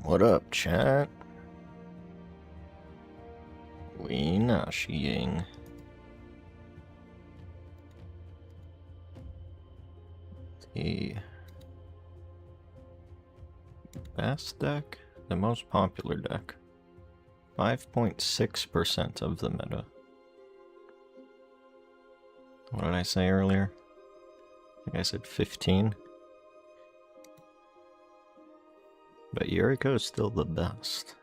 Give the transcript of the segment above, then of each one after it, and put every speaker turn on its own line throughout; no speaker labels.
What up, chat? We Nashiing. The best deck? The most popular deck. 5.6% of the meta. What did I say earlier? I think I said 15. But Yuriko is still the best.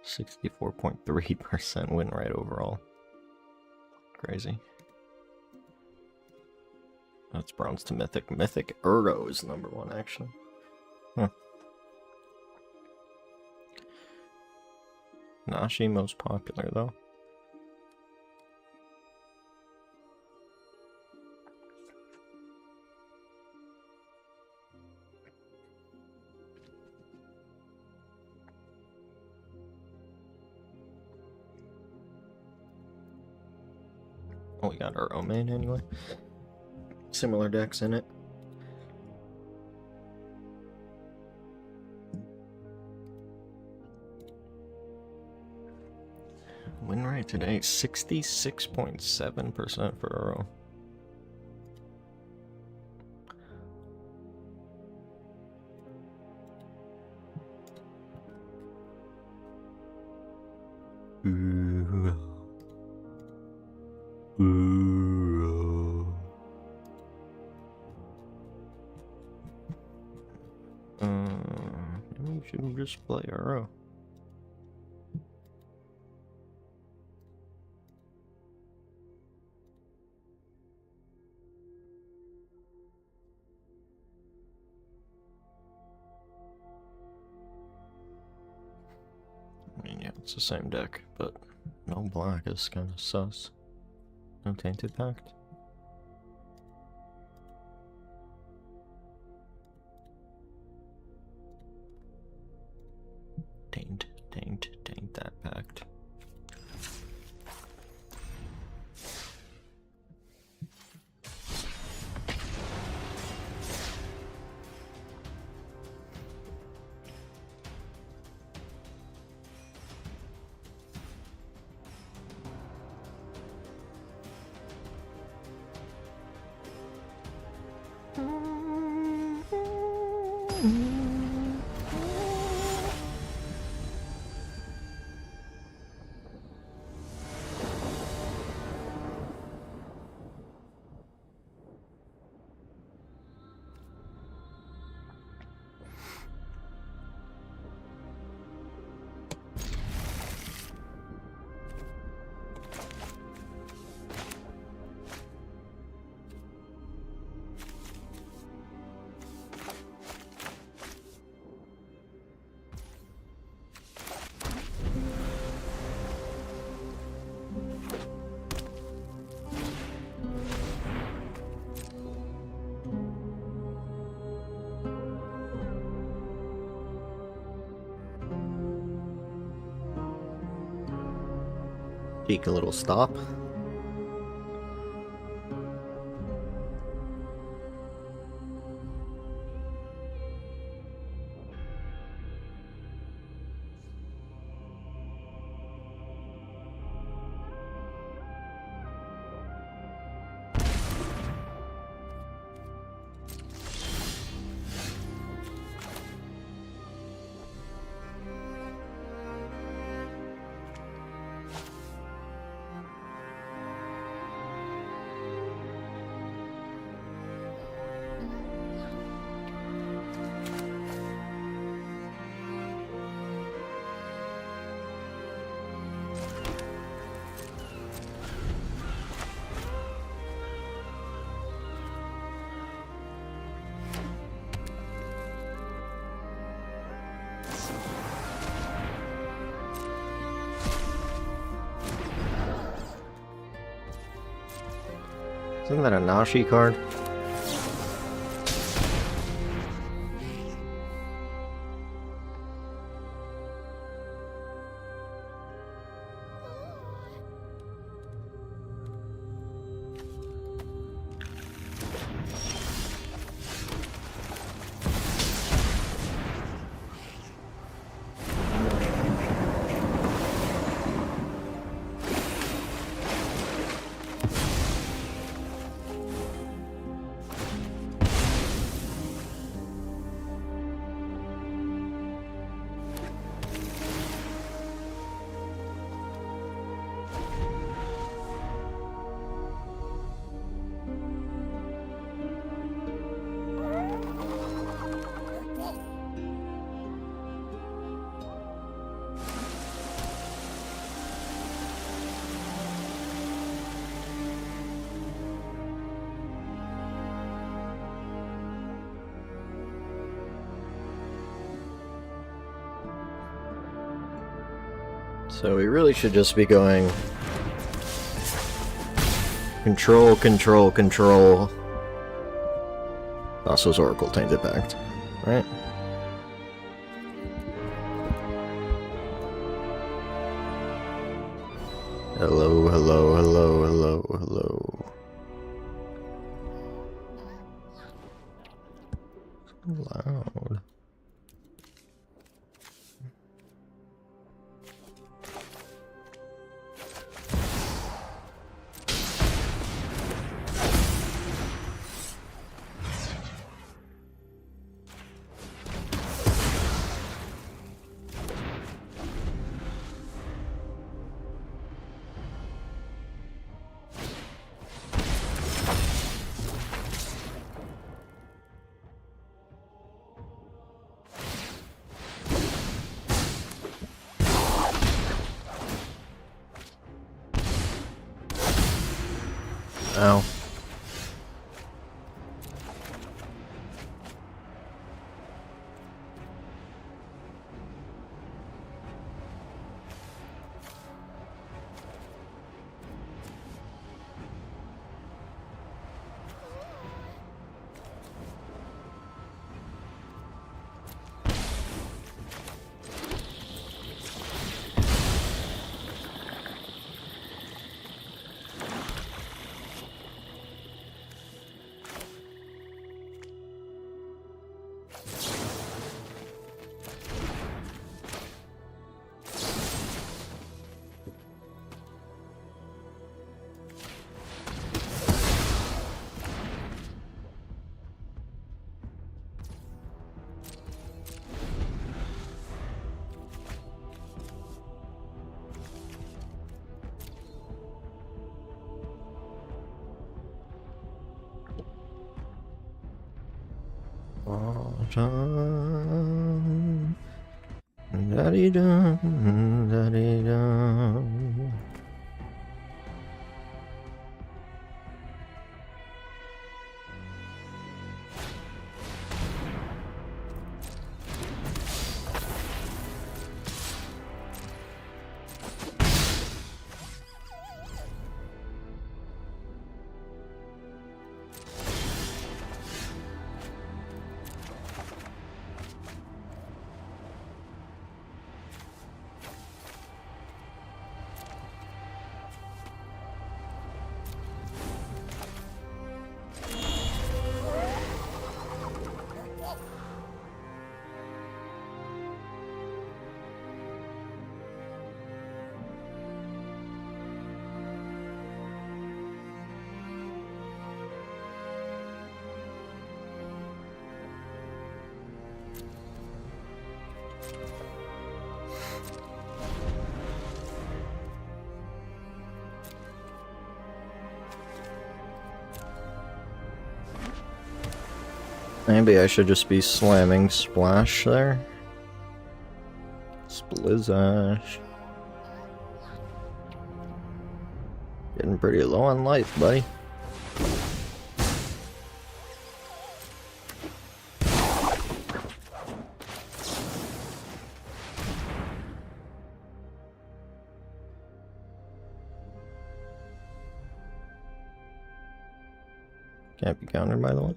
64.3% win rate overall. Crazy. That's bronze to mythic. Mythic Uro is number one, actually. Huh. Nashi most popular, though. Oh, we got our Omain anyway. Similar decks in it. Win rate today, 66.7% for Uro. Maybe we should just play Uro. I mean, yeah, it's the same deck, but no black is kind of sus. No Tainted Pact. Taint that pact. Take a little stop. Isn't that a Nashi card? So we really should just be going control, control, control. Thassa's Oracle Tainted Pact, right? Hello, hello, hello, hello, hello. So loud. Ow. Da-dee-dum, da-dee-dum. Maybe I should just be slamming Splash there. Splizzash. Getting pretty low on life, buddy. Can't be countered by the way.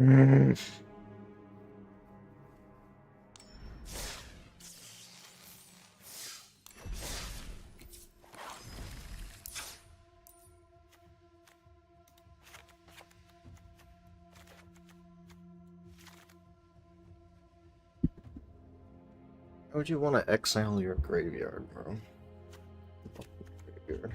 Why would you want to exile your graveyard, bro? Graveyard.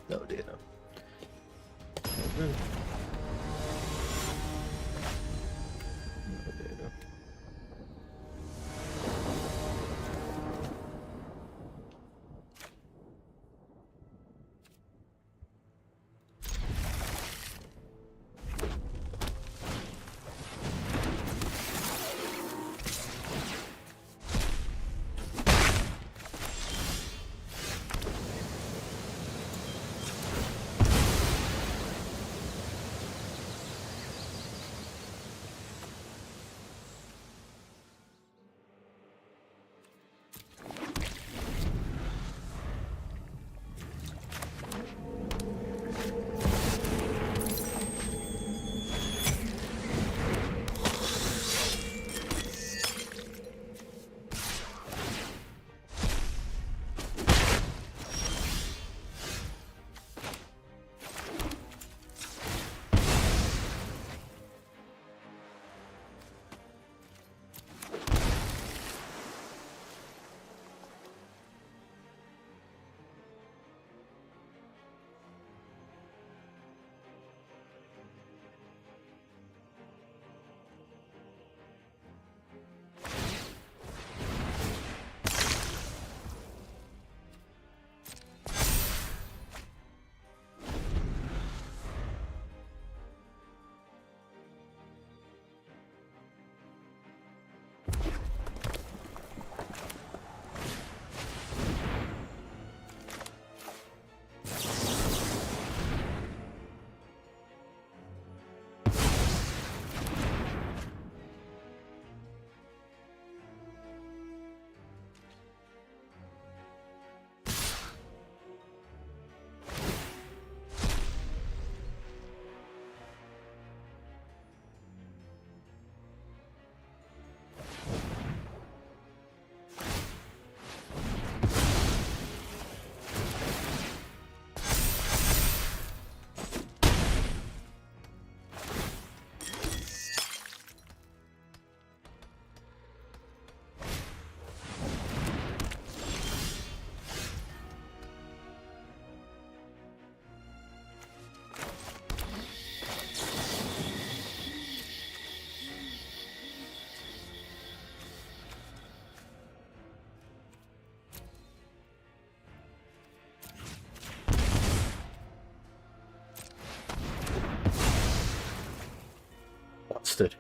No data. No data. bastard.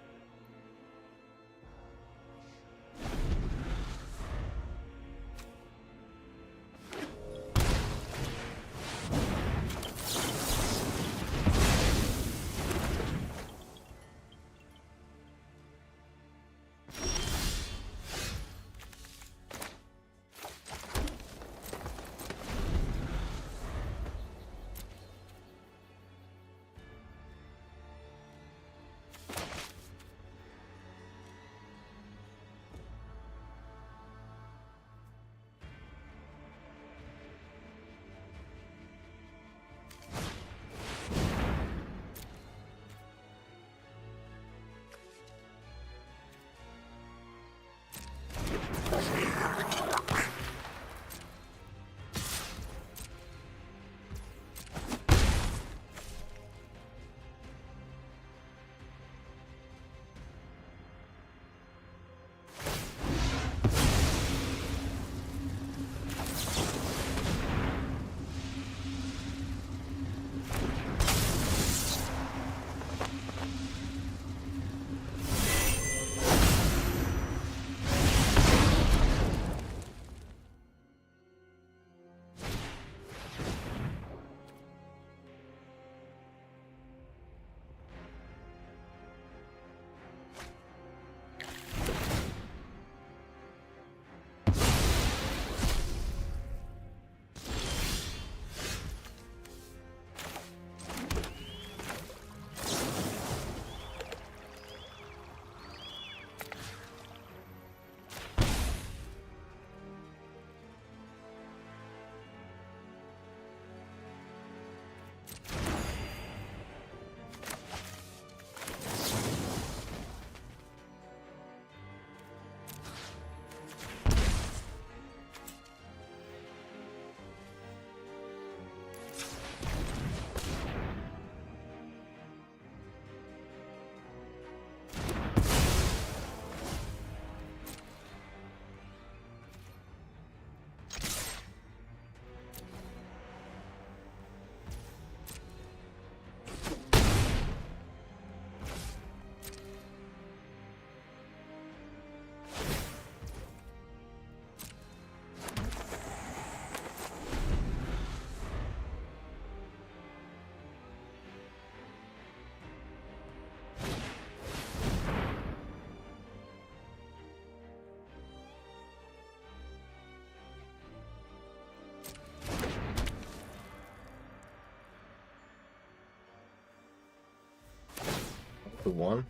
The one.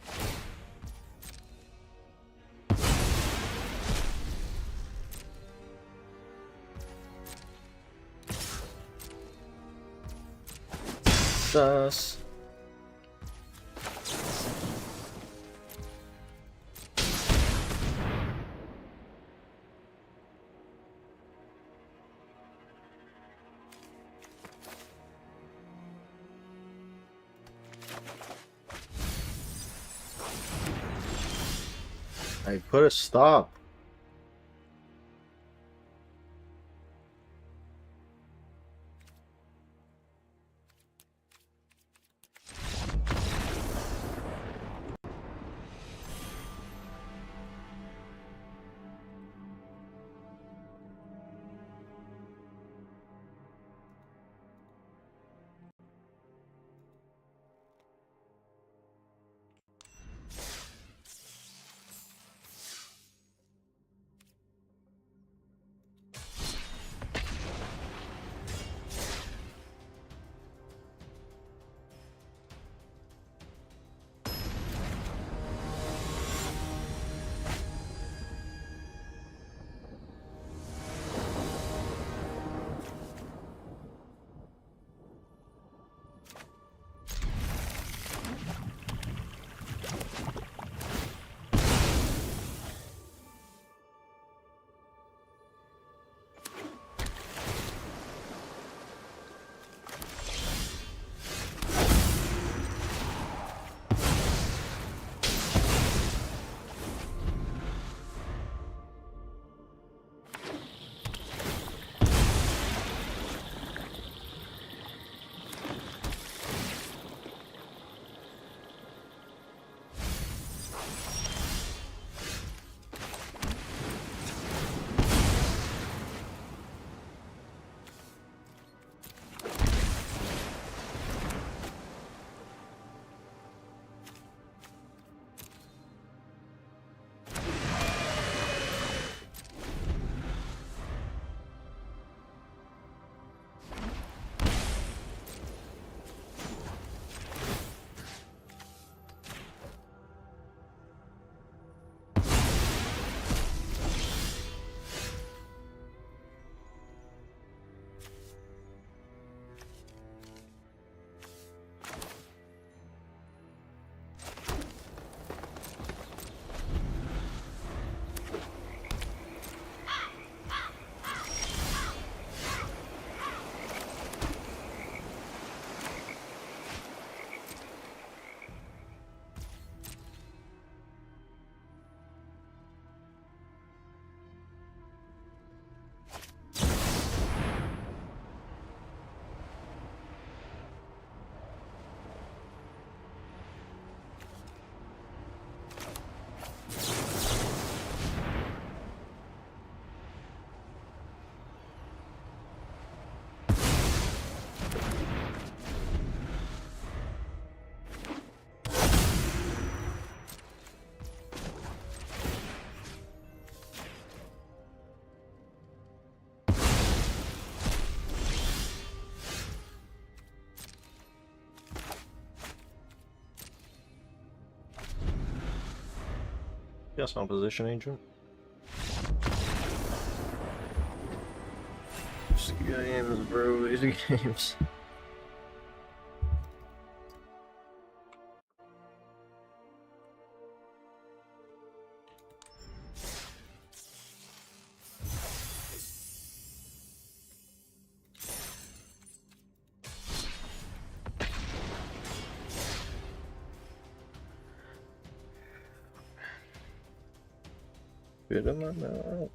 Sus. I put a stop. Yes, opposition agent. These games, bro, these games. Bit in my mouth.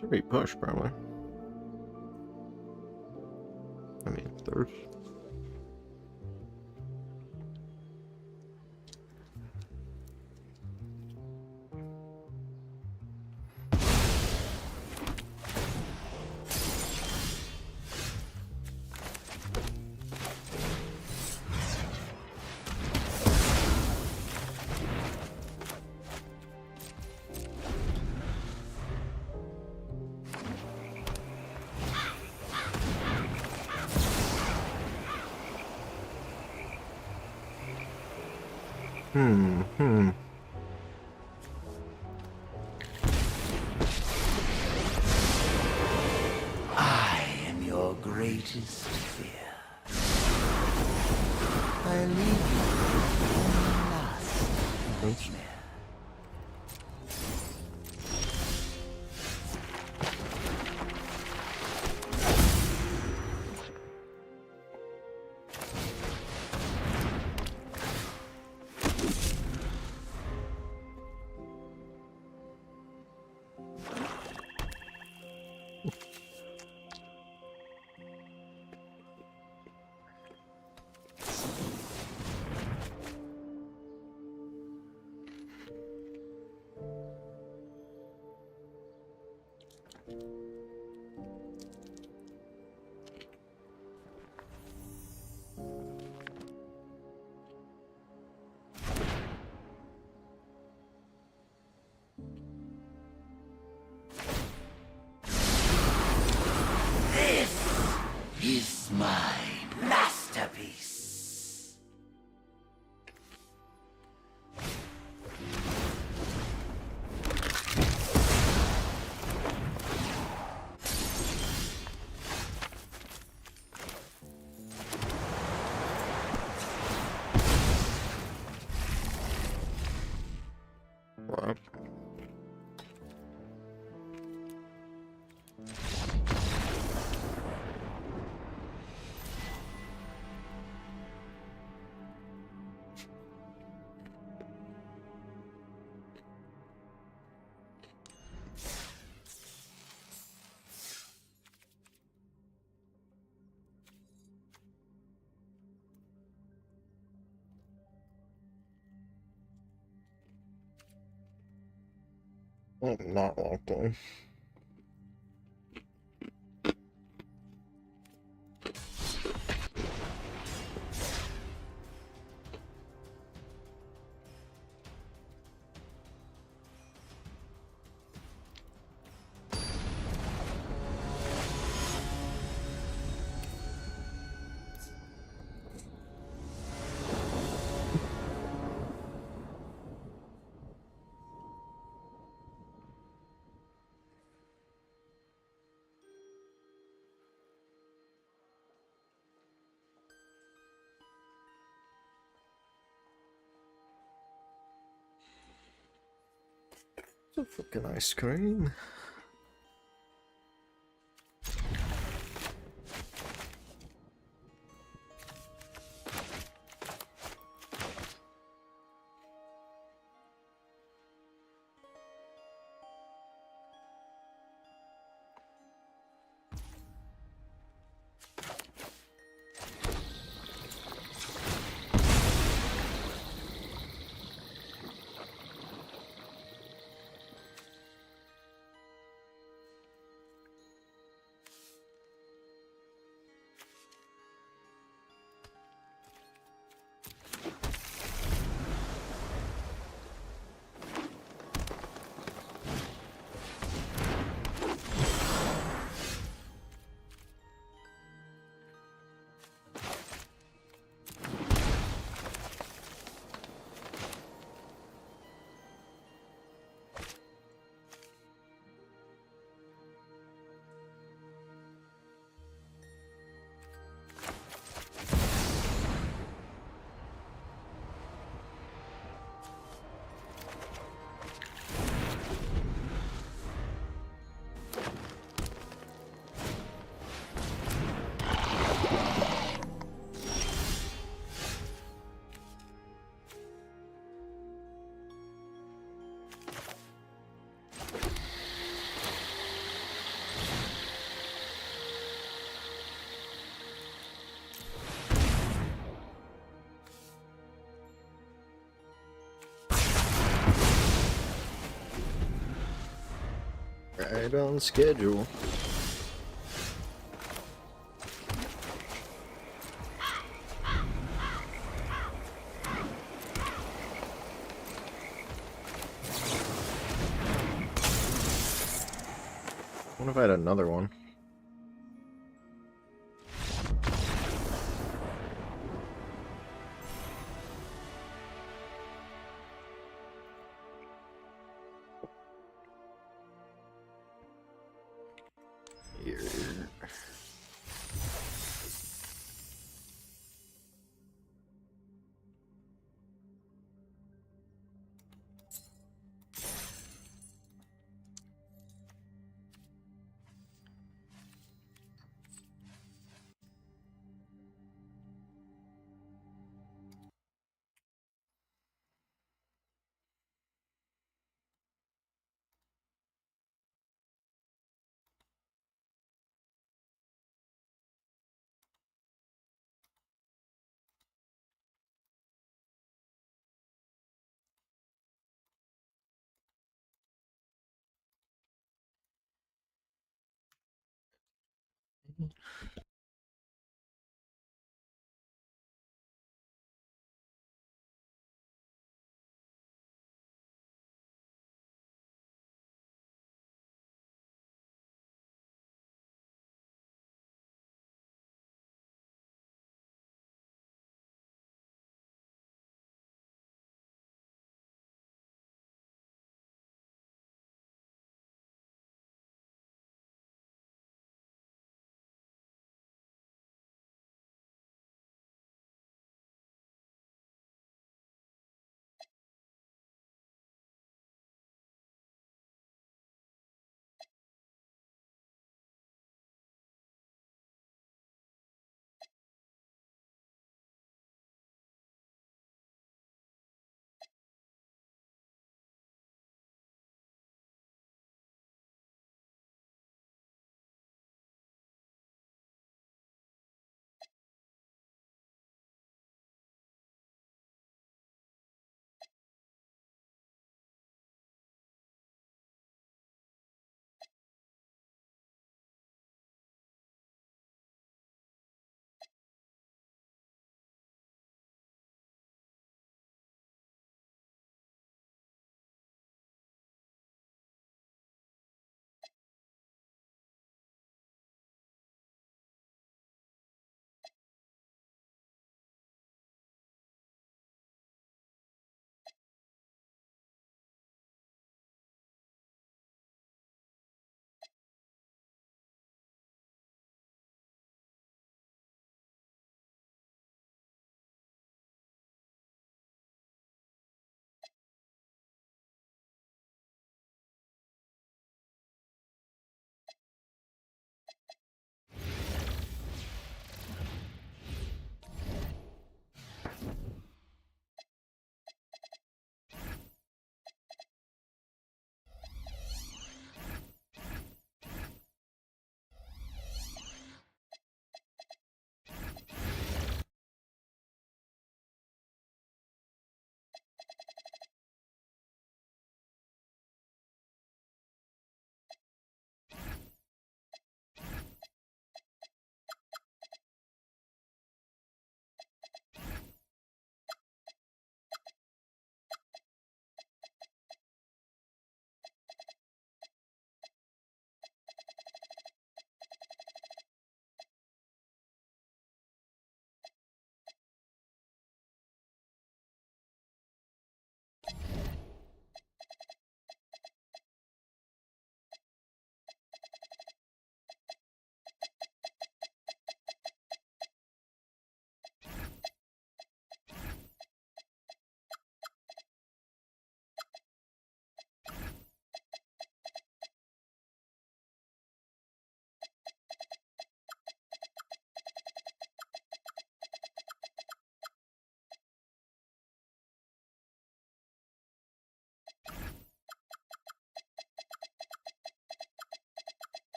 Should be push, probably. I mean, third.
I am your greatest fear. I leave you with one last nightmare. Is my masterpiece.
What? I'm not locked in. It's a fucking ice cream. Right on schedule. What if I had another one? Here.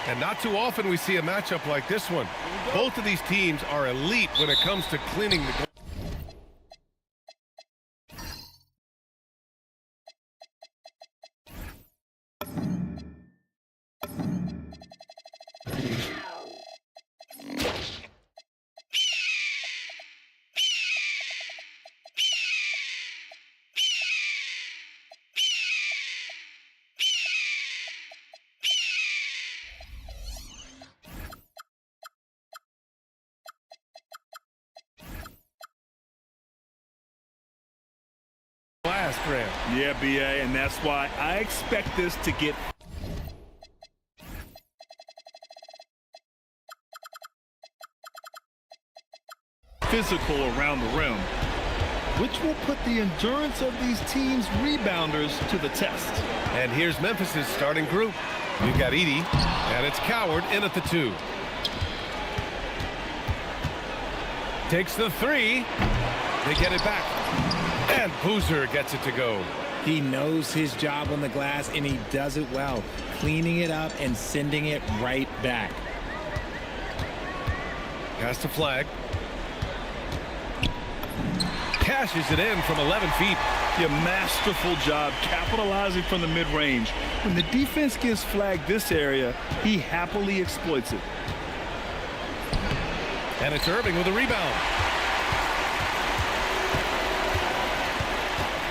And not too often we see a matchup like this one. Both of these teams are elite when it comes to cleaning the goal. Last Grant.
Yeah, BA, and that's why I expect this to get physical around the rim, which will put the endurance of these teams' rebounders to the test.
And here's Memphis's starting group. You've got Edie, and it's Coward in at the 2. Takes the 3. They get it back. And Boozer gets it to go.
He knows his job on the glass, and he does it well, cleaning it up and sending it right back.
Pass to Flag. Cashes it in from 11 feet.
Your masterful job capitalizing from the mid-range. When the defense gives Flag this area, he happily exploits it.
And it's Irving with a rebound.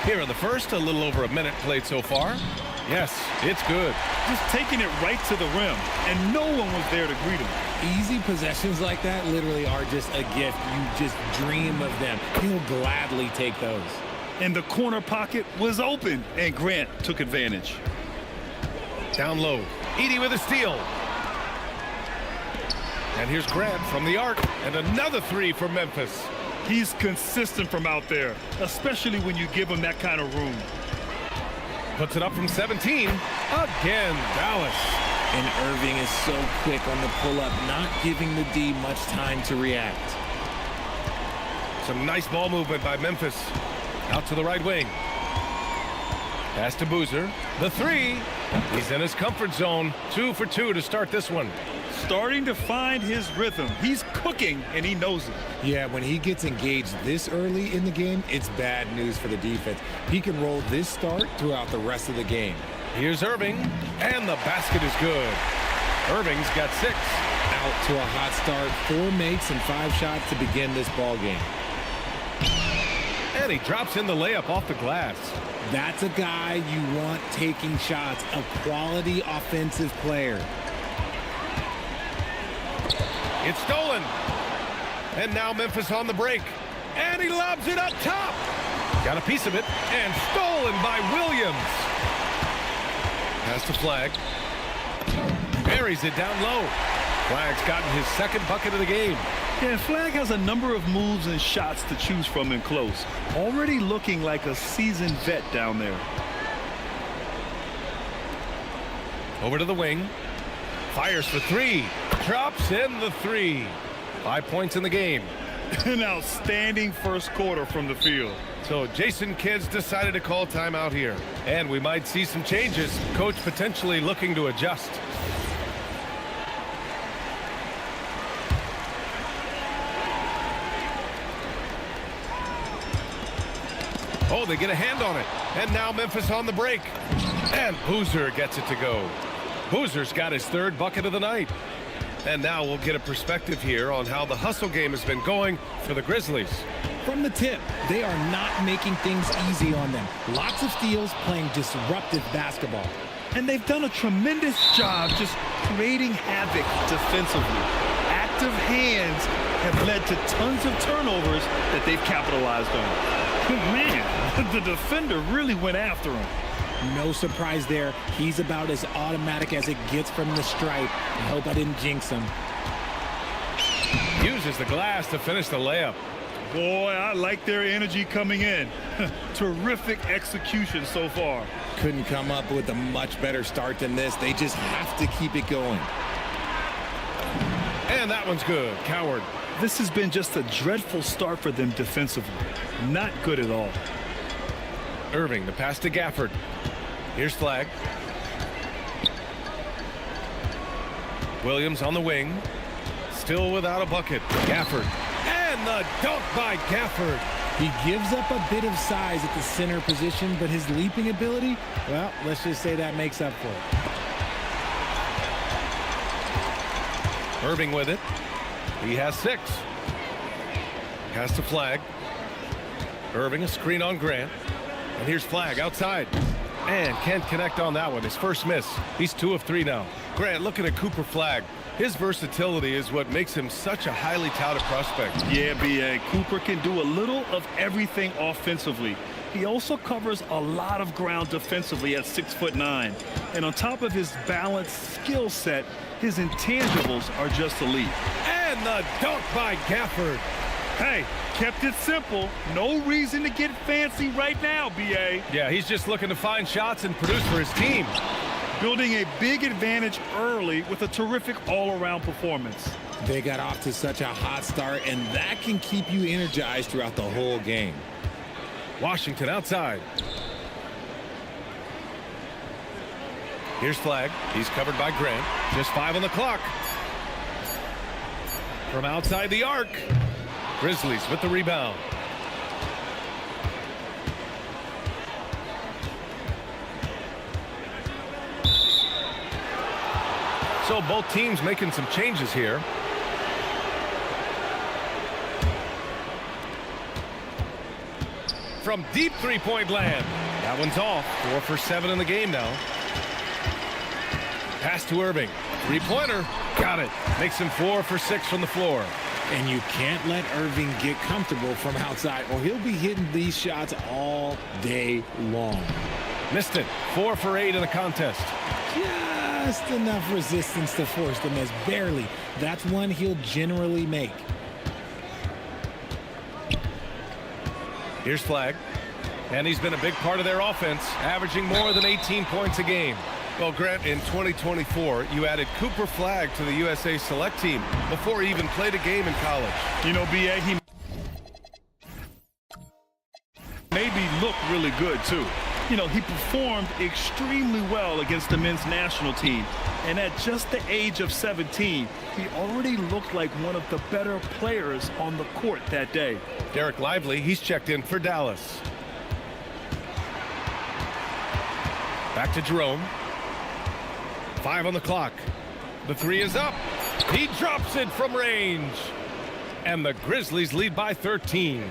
Here in the first, a little over a minute played so far. Yes, it's good.
Just taking it right to the rim, and no one was there to greet him.
Easy possessions like that literally are just a gift. You just dream of them. He'll gladly take those.
And the corner pocket was open, and Grant took advantage.
Down low. Edie with a steal. And here's Grant from the arc. And another 3 for Memphis.
He's consistent from out there, especially when you give him that kind of room.
Puts it up from 17. Again, Dallas.
And Irving is so quick on the pull-up, not giving the D much time to react.
Some nice ball movement by Memphis. Out to the right wing. Pass to Boozer. The 3. He's in his comfort zone. 2 for 2 to start this one.
Starting to find his rhythm. He's cooking, and he knows it.
Yeah, when he gets engaged this early in the game, it's bad news for the defense. He can roll this start throughout the rest of the game.
Here's Irving, and the basket is good. Irving's got 6.
Out to a hot start, 4 makes and 5 shots to begin this ball game.
And he drops in the layup off the glass.
That's a guy you want taking shots, a quality offensive player.
It's stolen. And now Memphis on the break. And he lobs it up top. Got a piece of it, and stolen by Williams. Pass to Flag. Buries it down low. Flag's gotten his second bucket of the game.
Yeah, Flag has a number of moves and shots to choose from in close. Already looking like a seasoned vet down there.
Over to the wing. Fires for 3. Drops in the 3. 5 points in the game.
An outstanding first quarter from the field.
So Jason Kidd's decided to call timeout here. And we might see some changes. Coach potentially looking to adjust. Oh, they get a hand on it. And now Memphis on the break. And Boozer gets it to go. Boozer's got his 3rd bucket of the night. And now we'll get a perspective here on how the hustle game has been going for the Grizzlies.
From the tip, they are not making things easy on them. Lots of steals, playing disruptive basketball.
And they've done a tremendous job just creating havoc defensively. Active hands have led to tons of turnovers that they've capitalized on. Man, the defender really went after him.
No surprise there. He's about as automatic as it gets from the stripe. I hope I didn't jinx him.
Uses the glass to finish the layup.
Boy, I like their energy coming in. Terrific execution so far.
Couldn't come up with a much better start than this. They just have to keep it going.
And that one's good. Coward.
This has been just a dreadful start for them defensively. Not good at all.
Irving, the pass to Gafford. Here's Flag. Williams on the wing. Still without a bucket. Gafford. And the dunk by Gafford.
He gives up a bit of size at the center position, but his leaping ability, well, let's just say that makes up for it.
Irving with it. He has 6. Has to Flag. Irving, a screen on Grant. And here's Flag outside. And can't connect on that one. His first miss. He's 2 of 3 now. Grant looking at Cooper Flag. His versatility is what makes him such a highly touted prospect.
Yeah, B.A. Cooper can do a little of everything offensively. He also covers a lot of ground defensively at 6'9". And on top of his balanced skill set, his intangibles are just elite.
And the dunk by Gafford.
Hey, kept it simple. No reason to get fancy right now, B.A.
Yeah, he's just looking to find shots and produce for his team.
Building a big advantage early with a terrific all-around performance.
They got off to such a hot start, and that can keep you energized throughout the whole game.
Washington outside. Here's Flag. He's covered by Grant. Just 5 on the clock. From outside the arc. Grizzlies with the rebound. So both teams making some changes here. From deep three-point land. That one's off. 4 for 7 in the game now. Pass to Irving. Three-pointer. Got it. Makes him 4 for 6 from the floor.
And you can't let Irving get comfortable from outside, or he'll be hitting these shots all day long.
Missed it. 4 for 8 in the contest.
Just enough resistance to force the miss. Barely. That's one he'll generally make.
Here's Flag. And he's been a big part of their offense, averaging more than 18 points a game. Well, Grant, in 2024, you added Cooper Flag to the USA Select team before he even played a game in college.
You know, B.A., he maybe looked really good, too. You know, he performed extremely well against the men's national team. And at just the age of 17, he already looked like one of the better players on the court that day.
Derek Lively, he's checked in for Dallas. Back to Jerome. 5 on the clock. The 3 is up. He drops it from range. And the Grizzlies lead by 13.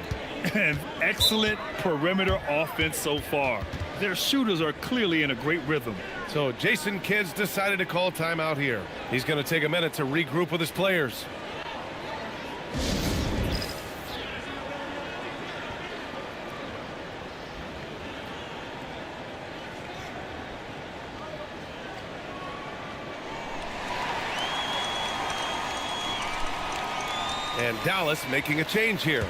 And excellent perimeter offense so far. Their shooters are clearly in a great rhythm.
So Jason Kidd's decided to call timeout here. He's going to take a minute to regroup with his players. And Dallas making a change here.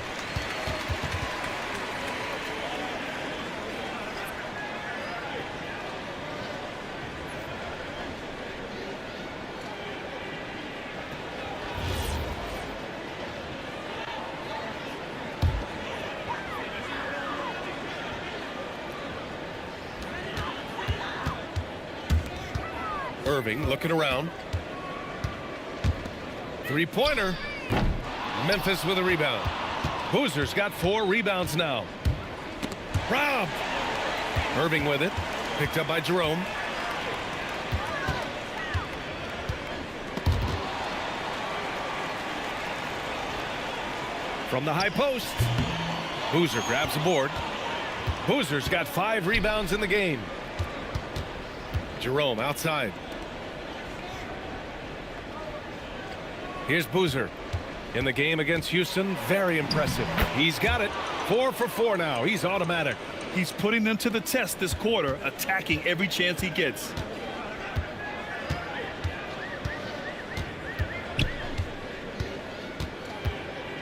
Irving looking around. Three-pointer. Memphis with a rebound. Boozer's got 4 rebounds now. Rob. Irving with it. Picked up by Jerome. From the high post. Boozer grabs a board. Boozer's got 5 rebounds in the game. Jerome outside. Here's Boozer. In the game against Houston, very impressive. He's got it. 4 for 4 now. He's automatic.
He's putting them to the test this quarter, attacking every chance he gets.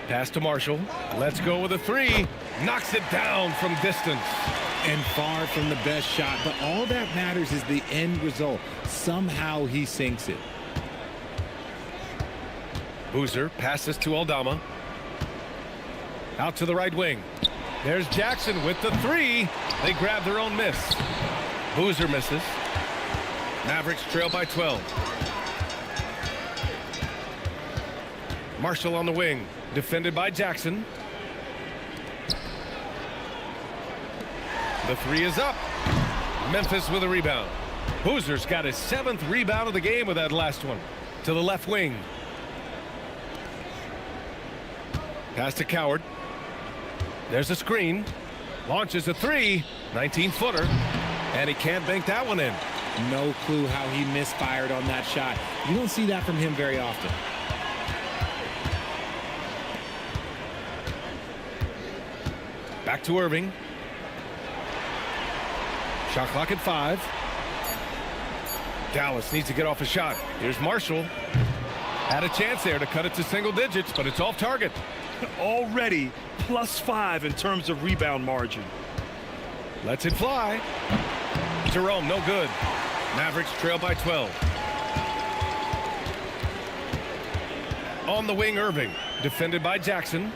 Pass to Marshall. Let's go with a 3. Knocks it down from distance.
And far from the best shot, but all that matters is the end result. Somehow he sinks it.
Boozer passes to Aldama. Out to the right wing. There's Jackson with the 3. They grab their own miss. Boozer misses. Mavericks trail by 12. Marshall on the wing, defended by Jackson. The three is up. Memphis with a rebound. Boozer's got his 7th rebound of the game with that last one. To the left wing. Pass to Coward. There's a screen. Launches a three. 19-footer. And he can't bank that one in.
No clue how he misfired on that shot. You don't see that from him very often.
Back to Irving. Shot clock at 5. Dallas needs to get off a shot. Here's Marshall. Had a chance there to cut it to single digits, but it's off target.
Already +5 in terms of rebound margin.
Lets it fly. Jerome, no good. Mavericks trail by 12. On the wing, Irving. Defended by Jackson.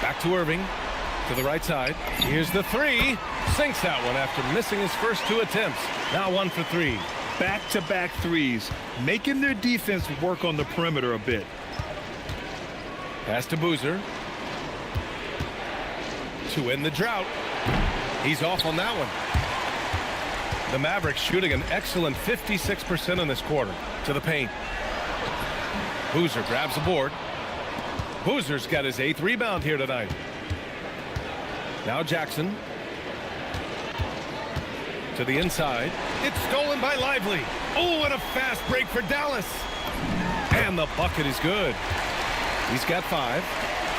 Back to Irving. To the right side. Here's the three. Sinks that one after missing his first 2 attempts. Now 1 for 3.
Back-to-back threes, making their defense work on the perimeter a bit.
Pass to Boozer. To end the drought. He's off on that one. The Mavericks shooting an excellent 56% in this quarter. To the paint. Boozer grabs the board. Boozer's got his 8th rebound here tonight. Now Jackson. To the inside. It's stolen by Lively. Oh, and a fast break for Dallas. And the bucket is good. He's got 5.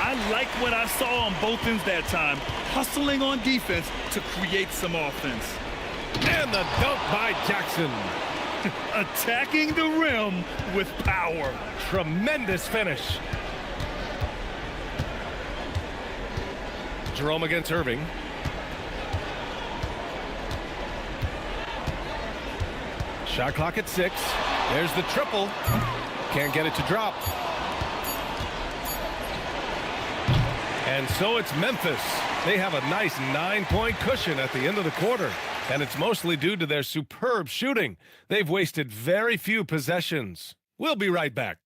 I like what I saw on both ends that time. Hustling on defense to create some offense.
And the dunk by Jackson.
Attacking the rim with power.
Tremendous finish. Jerome against Irving. Shot clock at 6. There's the triple. Can't get it to drop. And so it's Memphis. They have a nice 9-point cushion at the end of the quarter. And it's mostly due to their superb shooting. They've wasted very few possessions. We'll be right back.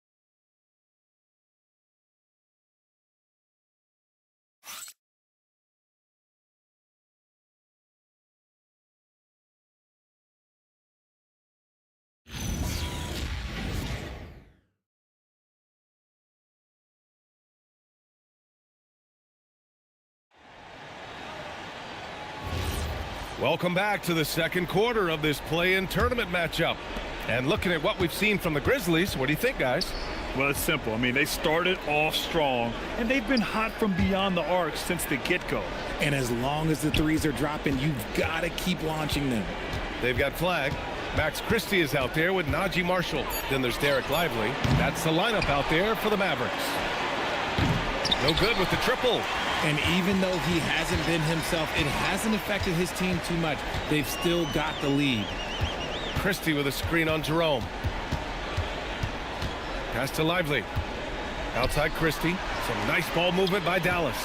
Welcome back to the second quarter of this play-in tournament matchup. And looking at what we've seen from the Grizzlies, what do you think, guys?
Well, it's simple. I mean, they started off strong, and they've been hot from beyond the arc since the get-go.
And as long as the threes are dropping, you've got to keep launching them.
They've got Flag. Max Christie is out there with Najee Marshall. Then there's Derek Lively. That's the lineup out there for the Mavericks. No good with the triple.
And even though he hasn't been himself, it hasn't affected his team too much. They've still got the lead.
Christie with a screen on Jerome. Pass to Lively. Outside Christie. Some nice ball movement by Dallas.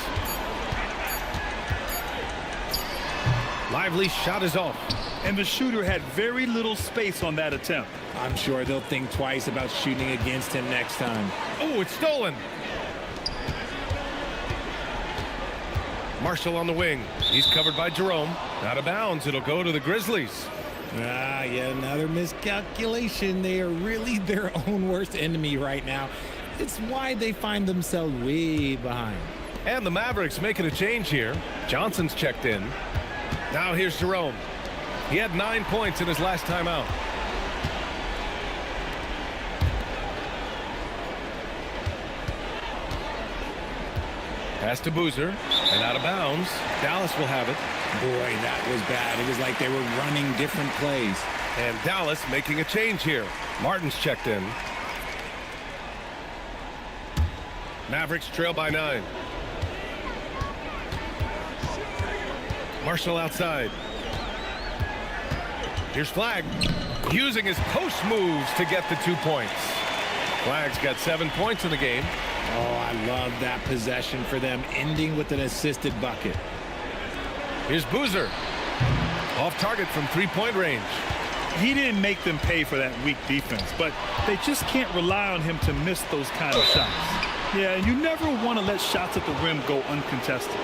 Lively's shot is off.
And the shooter had very little space on that attempt.
I'm sure they'll think twice about shooting against him next time.
Oh, it's stolen. Marshall on the wing. He's covered by Jerome. Out of bounds. It'll go to the Grizzlies.
Yeah, another miscalculation. They are really their own worst enemy right now. It's why they find themselves way behind.
And the Mavericks making a change here. Johnson's checked in. Now here's Jerome. He had 9 points in his last time out. Pass to Boozer. And out of bounds. Dallas will have it.
Boy, that was bad. It was like they were running different plays.
And Dallas making a change here. Martin's checked in. Mavericks trail by 9. Marshall outside. Here's Flag. Using his post moves to get the 2 points. Flag's got 7 points in the game.
Oh, I love that possession for them, ending with an assisted bucket.
Here's Boozer. Off target from 3-point range.
He didn't make them pay for that weak defense, but they just can't rely on him to miss those kind of shots. Yeah, and you never want to let shots at the rim go uncontested.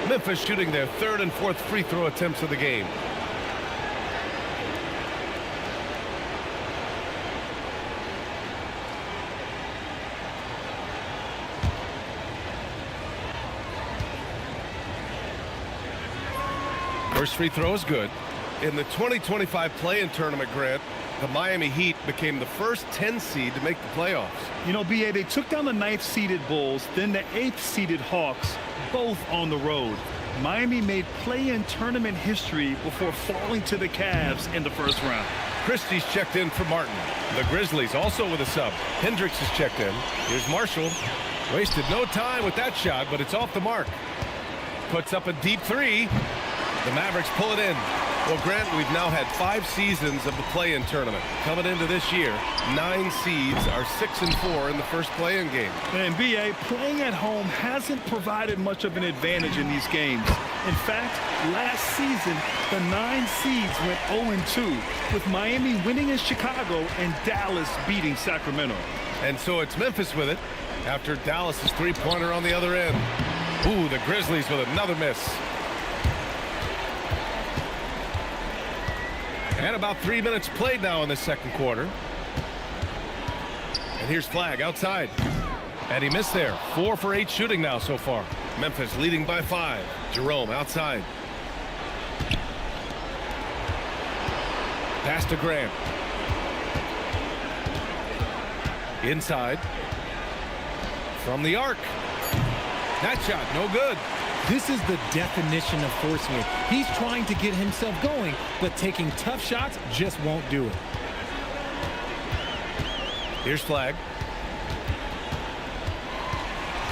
Memphis shooting their third and fourth free throw attempts of the game. First free throw is good. In the 2025 play-in tournament, Grant, the Miami Heat became the first 10 seed to make the playoffs.
You know, B.A., they took down the 9th-seeded Bulls, then the 8th-seeded Hawks, both on the road. Miami made play-in tournament history before falling to the Cavs in the first round.
Christie's checked in for Martin. The Grizzlies also with a sub. Hendricks is checked in. Here's Marshall. Wasted no time with that shot, but it's off the mark. Puts up a deep three. The Mavericks pull it in. Well, Grant, we've now had 5 seasons of the play-in tournament. Coming into this year, 9 seeds are 6-4 in the first play-in game.
And B.A., playing at home hasn't provided much of an advantage in these games. In fact, last season, the 9 seeds went 0-2, with Miami winning in Chicago and Dallas beating Sacramento.
And so it's Memphis with it after Dallas's three-pointer on the other end. Ooh, the Grizzlies with another miss. And about 3 minutes played now in the second quarter. And here's Flagg outside. And he missed there. 4 for 8 shooting now so far. Memphis leading by 5. Jerome outside. Pass to Grant. Inside. From the arc. That shot, no good.
This is the definition of forcing it. He's trying to get himself going, but taking tough shots just won't do it.
Here's Flagg.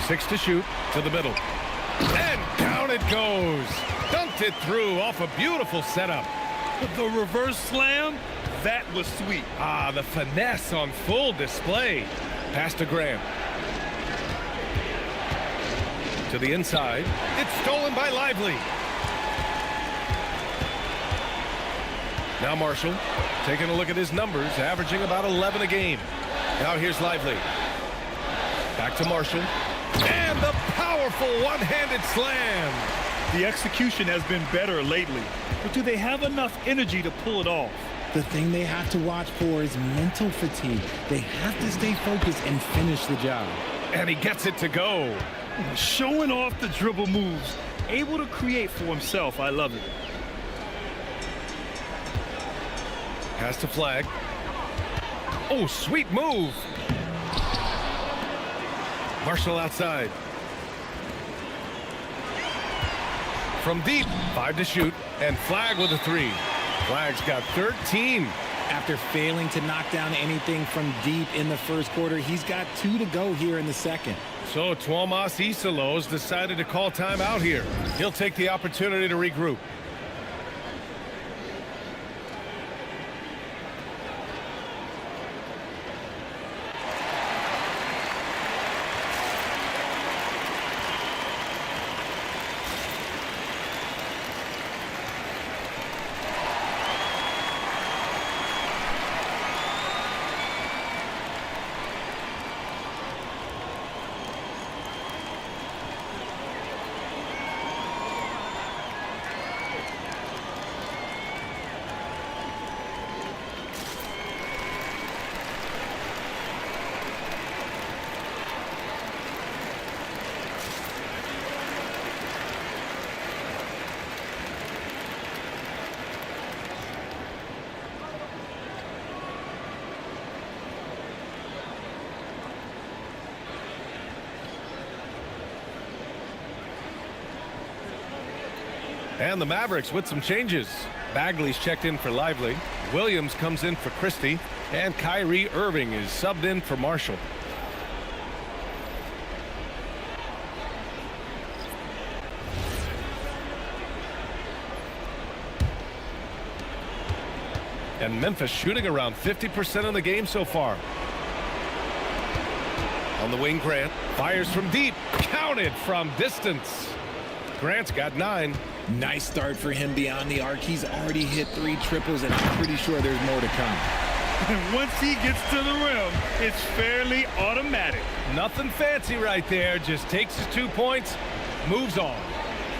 6 to shoot to the middle. And down it goes. Dunked it through off a beautiful setup.
The reverse slam, that was sweet.
Ah, the finesse on full display. Pass to Graham. To the inside. It's stolen by Lively. Now Marshall taking a look at his numbers, averaging about 11 a game. Now here's Lively. Back to Marshall. And the powerful one-handed slam.
The execution has been better lately, but do they have enough energy to pull it off?
The thing they have to watch for is mental fatigue. They have to stay focused and finish the job.
And he gets it to go.
Showing off the dribble moves, able to create for himself. I love it.
Pass to Flagg. Oh, sweet move. Marshall outside. From deep, 5 to shoot, and Flagg with a 3. Flagg's got 13.
After failing to knock down anything from deep in the first quarter, he's got 2 to go here in the second.
So Tuomas Isalos decided to call timeout here. He'll take the opportunity to regroup. And the Mavericks with some changes. Bagley's checked in for Lively. Williams comes in for Christie. And Kyrie Irving is subbed in for Marshall. And Memphis shooting around 50% in the game so far. On the wing, Grant fires from deep. Counted from distance. Grant's got 9.
Nice start for him beyond the arc. He's already hit 3 triples, and I'm pretty sure there's more to come.
And once he gets to the rim, it's fairly automatic.
Nothing fancy right there. Just takes his 2 points, moves on.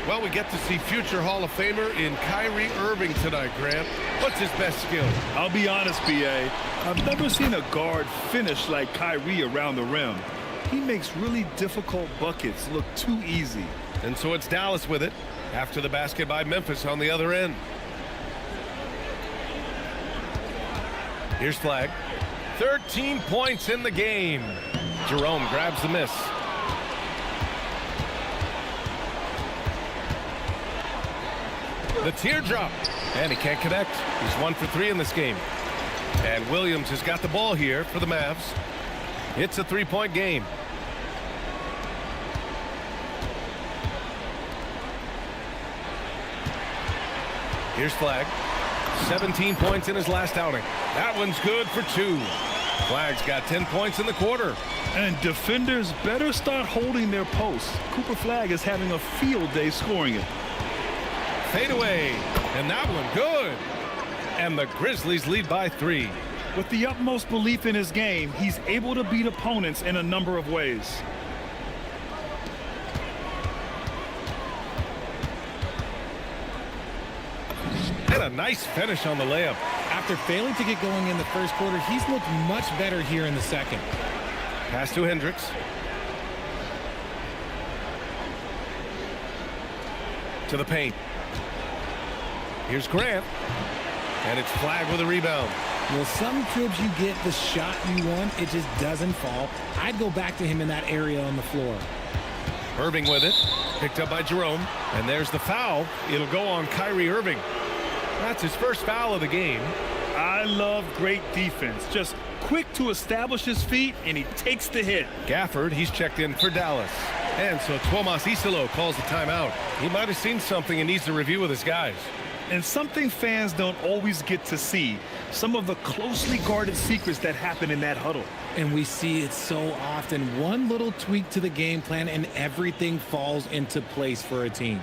Well, we get to see future Hall of Famer in Kyrie Irving tonight, Grant. What's his best skill?
I'll be honest, B.A. I've never seen a guard finish like Kyrie around the rim. He makes really difficult buckets look too easy.
And so it's Dallas with it after the basket by Memphis on the other end. Here's Flag. 13 points in the game. Jerome grabs the miss. The teardrop. And he can't connect. He's 1 for 3 in this game. And Williams has got the ball here for the Mavs. It's a 3-point game. Here's Flag. 17 points in his last outing. That one's good for 2. Flag's got 10 points in the quarter.
And defenders better start holding their posts. Cooper Flag is having a field day scoring it.
Fade away. And that one good. And the Grizzlies lead by 3.
With the utmost belief in his game, he's able to beat opponents in a number of ways.
And a nice finish on the layup.
After failing to get going in the first quarter, he's looked much better here in the second.
Pass to Hendricks. To the paint. Here's Grant. And it's Flag with a rebound.
Well, some trips you get the shot you want, it just doesn't fall. I'd go back to him in that area on the floor.
Irving with it. Picked up by Jerome. And there's the foul. It'll go on Kyrie Irving. That's his first foul of the game.
I love great defense. Just quick to establish his feet, and he takes the hit.
Gafford, he's checked in for Dallas. And so Tomas Isolo calls the timeout. He might have seen something and needs to review with his guys.
And something fans don't always get to see, some of the closely guarded secrets that happen in that huddle.
And we see it so often. One little tweak to the game plan and everything falls into place for a team.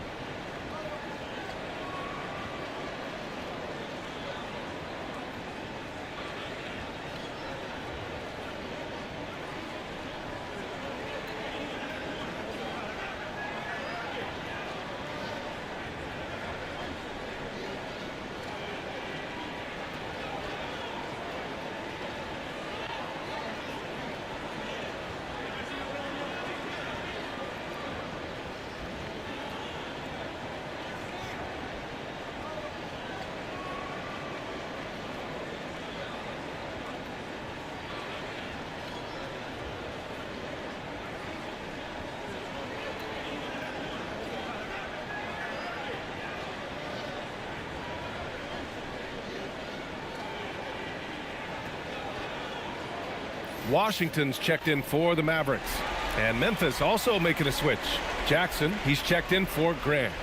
Washington's checked in for the Mavericks. And Memphis also making a switch. Jackson, he's checked in for Grant.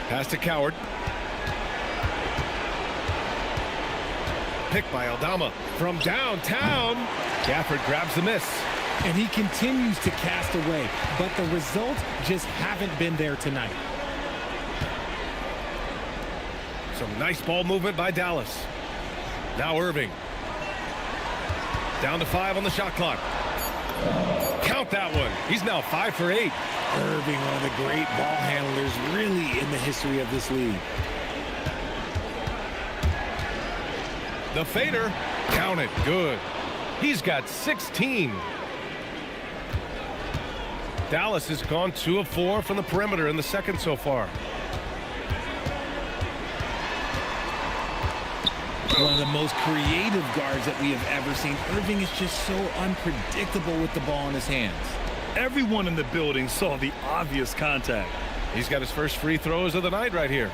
Pass to Coward. Picked by Aldama from downtown. Gafford grabs the miss.
And he continues to cast away, but the results just haven't been there tonight.
Some nice ball movement by Dallas. Now Irving. Down to 5 on the shot clock. Count that one. He's now 5 for 8.
Irving, one of the great ball handlers really in the history of this league.
The fader. Count it. Good. He's got 16. Dallas has gone 2 of 4 from the perimeter in the second so far.
One of the most creative guards that we have ever seen. Irving is just so unpredictable with the ball in his hands.
Everyone in the building saw the obvious contact.
He's got his first free throws of the night right here.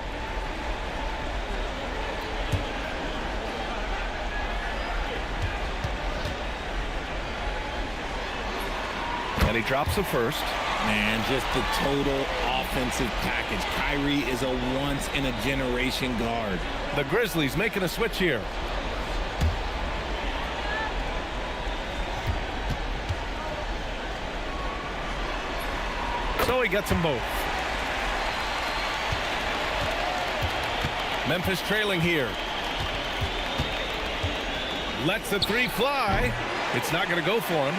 And he drops the first.
Man, just the total offensive package. Kyrie is a once-in-a-generation guard.
The Grizzlies making a switch here. So he gets them both. Memphis trailing here. Lets the three fly. It's not going to go for him.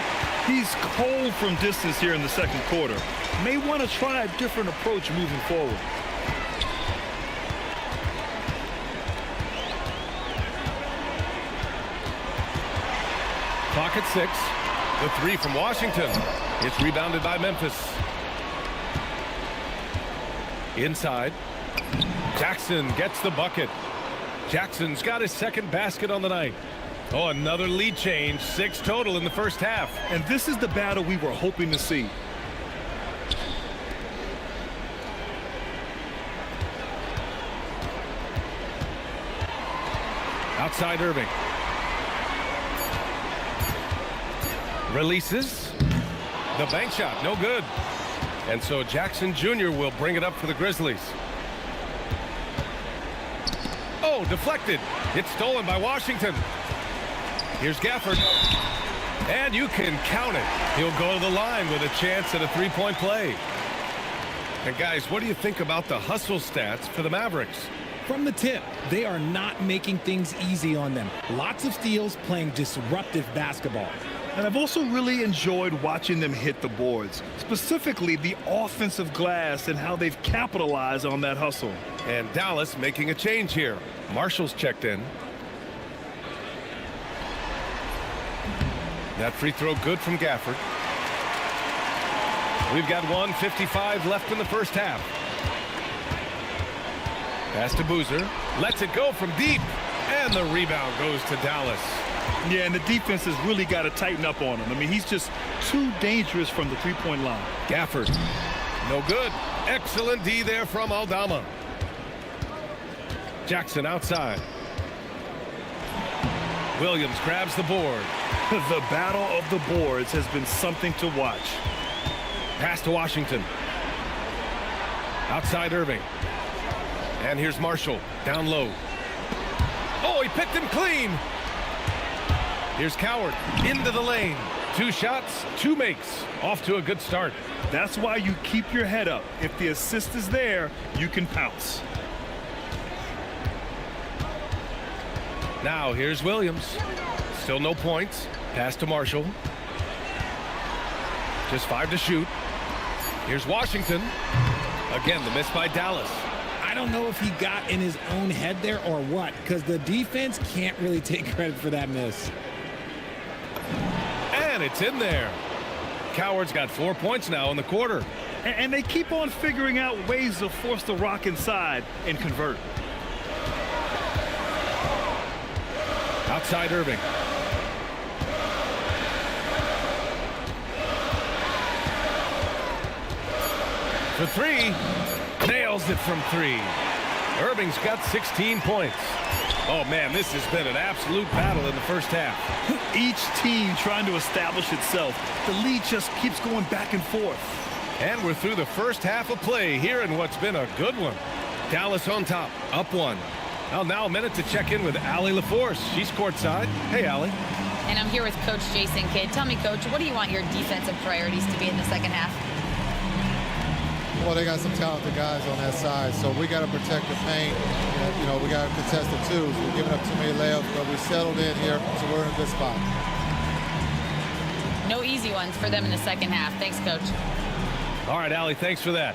He's cold from distance here in the second quarter. May want to try a different approach moving forward.
Clock at 6. The three from Washington. It's rebounded by Memphis. Inside. Jackson gets the bucket. Jackson's got his second basket on the night. Oh, another lead change. 6 total in the first half.
And this is the battle we were hoping to see.
Outside Irving. Releases. The bank shot, no good. And so Jackson Jr. will bring it up for the Grizzlies. Oh, deflected. It's stolen by Washington. Here's Gafford. And you can count it. He'll go to the line with a chance at a three-point play. And guys, what do you think about the hustle stats for the Mavericks?
From the tip, they are not making things easy on them. Lots of steals, playing disruptive basketball.
And I've also really enjoyed watching them hit the boards, specifically the offensive glass and how they've capitalized on that hustle.
And Dallas making a change here. Marshall's checked in. That free throw good from Gafford. We've got 1:55 left in the first half. Pass to Boozer. Lets it go from deep. And the rebound goes to Dallas.
Yeah, and the defense has really got to tighten up on him. I mean, he's just too dangerous from the three-point line.
Gafford. No good. Excellent D there from Aldama. Jackson outside. Williams grabs the board.
The battle of the boards has been something to watch.
Pass to Washington. Outside Irving. And here's Marshall. Down low. Oh, he picked him clean. Here's Coward. Into the lane. 2 shots, 2 makes. Off to a good start.
That's why you keep your head up. If the assist is there, you can pounce.
Now here's Williams. Still no points. Pass to Marshall. Just 5 to shoot. Here's Washington. Again, the miss by Dallas.
I don't know if he got in his own head there or what, because the defense can't really take credit for that miss.
And it's in there. Coward's got 4 points now in the quarter.
And they keep on figuring out ways to force the rock inside and convert.
Outside Irving. For 3. Nails it from 3. Irving's got 16 points. Oh, man, this has been an absolute battle in the first half.
Each team trying to establish itself. The lead just keeps going back and forth.
And we're through the first half of play here in what's been a good one. Dallas on top, up 1. Well, now a minute to check in with Allie LaForce. She's courtside. Hey, Allie.
And I'm here with Coach Jason Kidd. Tell me, Coach, what do you want your defensive priorities to be in the second half?
Well, they got some talented guys on that side, so we got to protect the paint. You know, we got to contest the twos. We're giving up too many layups, but we settled in here, so we're in a good spot.
No easy ones for them in the second half. Thanks, Coach.
All right, Allie, thanks for that.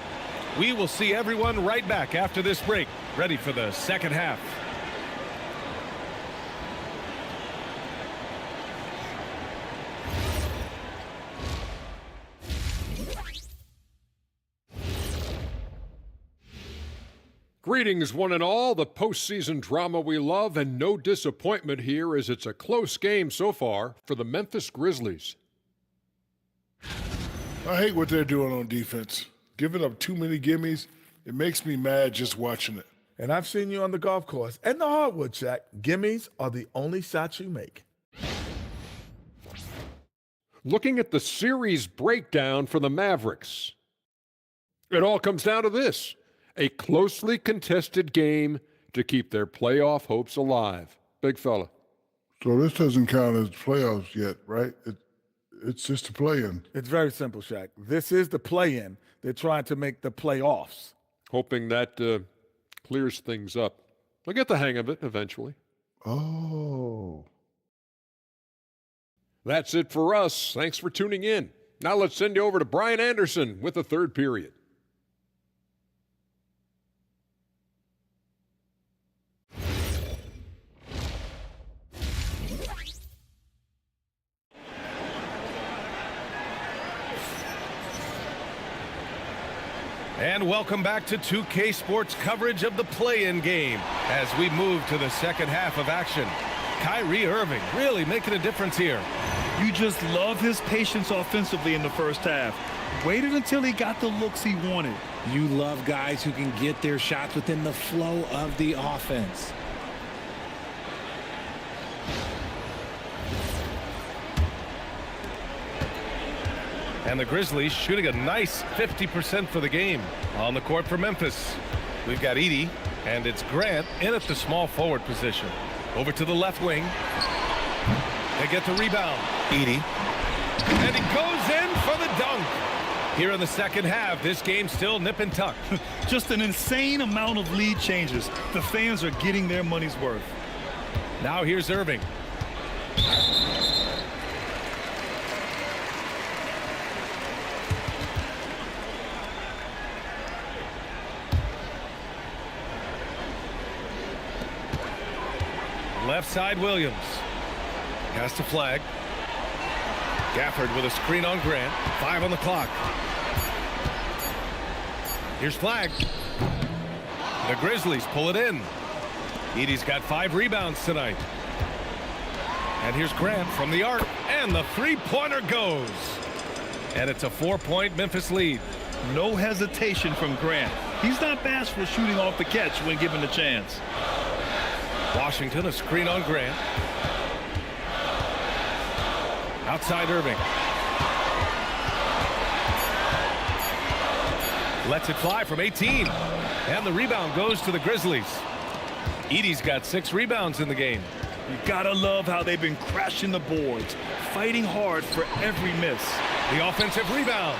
We will see everyone right back after this break, ready for the second half.
Greetings, one and all. The postseason drama we love, and no disappointment here as it's a close game so far for the Memphis Grizzlies.
I hate what they're doing on defense. Giving up too many gimmies, it makes me mad just watching it.
And I've seen you on the golf course and the hardwood track. Gimmies are the only shots you make.
Looking at the series breakdown for the Mavericks, it all comes down to this: a closely contested game to keep their playoff hopes alive. Big fella.
So this doesn't count as playoffs yet, right? It's just a play-in.
It's very simple, Shaq. This is the play-in. They're trying to make the playoffs.
Hoping that clears things up. They'll get the hang of it eventually.
Oh.
That's it for us. Thanks for tuning in. Now let's send you over to Brian Anderson with the third period.
And welcome back to 2K Sports coverage of the play-in game as we move to the second half of action. Kyrie Irving really making a difference here.
You just love his patience offensively in the first half. Waited until he got the looks he wanted.
You love guys who can get their shots within the flow of the offense.
And the Grizzlies shooting a nice 50% for the game. On the court for Memphis, we've got Edey, and it's Grant in at the small forward position. Over to the left wing. They get the rebound. Edey. And he goes in for the dunk. Here in the second half, this game's still nip and tuck.
Just an insane amount of lead changes. The fans are getting their money's worth.
Now here's Irving. Left side, Williams. Has to flag. Gafford with a screen on Grant. 5 on the clock. Here's flag. The Grizzlies pull it in. Edey's got 5 rebounds tonight. And here's Grant from the arc. And the three-pointer goes. And it's a 4-point Memphis lead.
No hesitation from Grant. He's not bashful shooting off the catch when given the chance.
Washington, a screen on Grant. Outside Irving. Lets it fly from 18. And the rebound goes to the Grizzlies. Edey's got 6 rebounds in the game.
You gotta love how they've been crashing the boards, fighting hard for every miss.
The offensive rebound.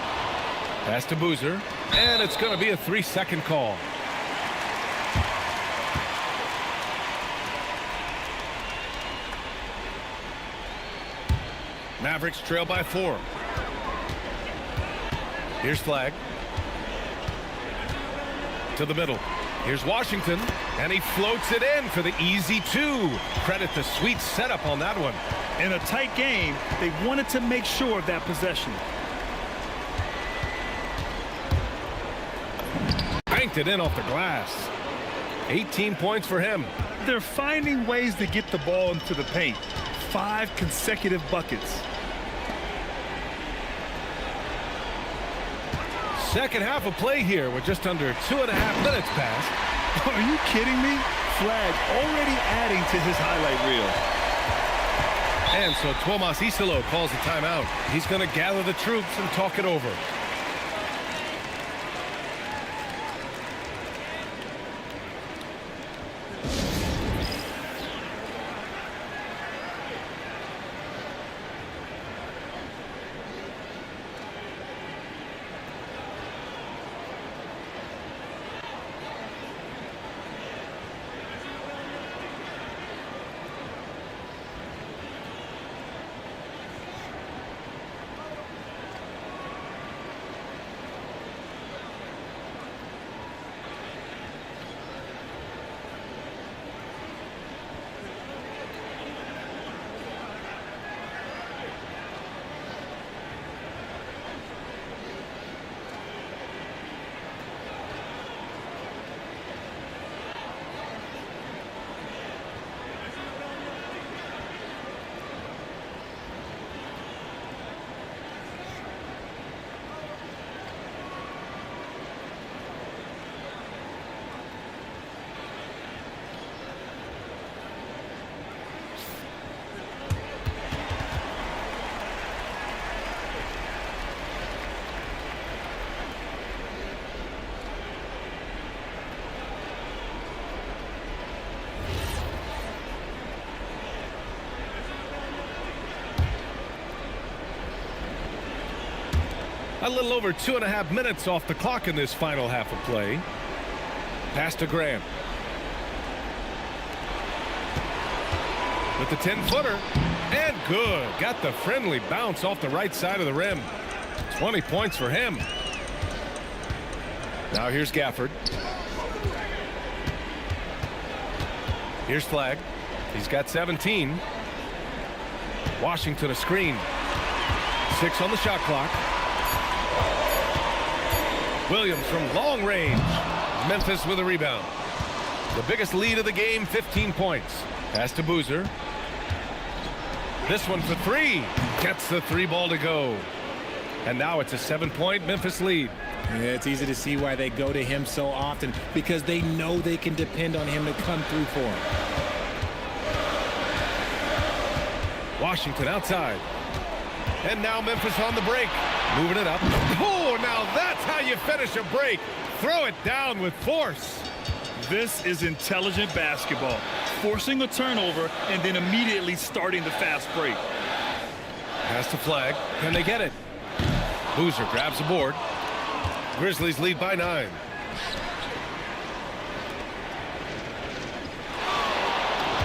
Pass to Boozer. And it's going to be a 3-second call. Mavericks trail by 4. Here's flag. To the middle. Here's Washington, and he floats it in for the easy 2. Credit the sweet setup on that one.
In a tight game, they wanted to make sure of that possession.
Banked it in off the glass. 18 points for him.
They're finding ways to get the ball into the paint. 5 consecutive buckets.
Second half of play here with just under 2.5 minutes passed.
Are you kidding me? Flag already adding to his highlight reel.
And so Tomas Isolo calls the timeout. He's going to gather the troops and talk it over. A little over 2.5 minutes off the clock in this final half of play. Pass to Grant. With the 10-footer. And good. Got the friendly bounce off the right side of the rim. 20 points for him. Now here's Gafford. Here's Flagg. He's got 17. Washington a screen. 6 on the shot clock. Williams from long range. Memphis with a rebound. The biggest lead of the game, 15 points. Pass to Boozer. This one for 3. Gets the 3-ball to go. And now it's a 7-point Memphis lead.
Yeah, it's easy to see why they go to him so often, because they know they can depend on him to come through for them.
Washington outside. And now Memphis on the break. Moving it up. Oh, now that's how you finish a break. Throw it down with force.
This is intelligent basketball. Forcing a turnover and then immediately starting the fast break.
Pass to Flagg. Can they get it? Boozer grabs the board. Grizzlies lead by 9.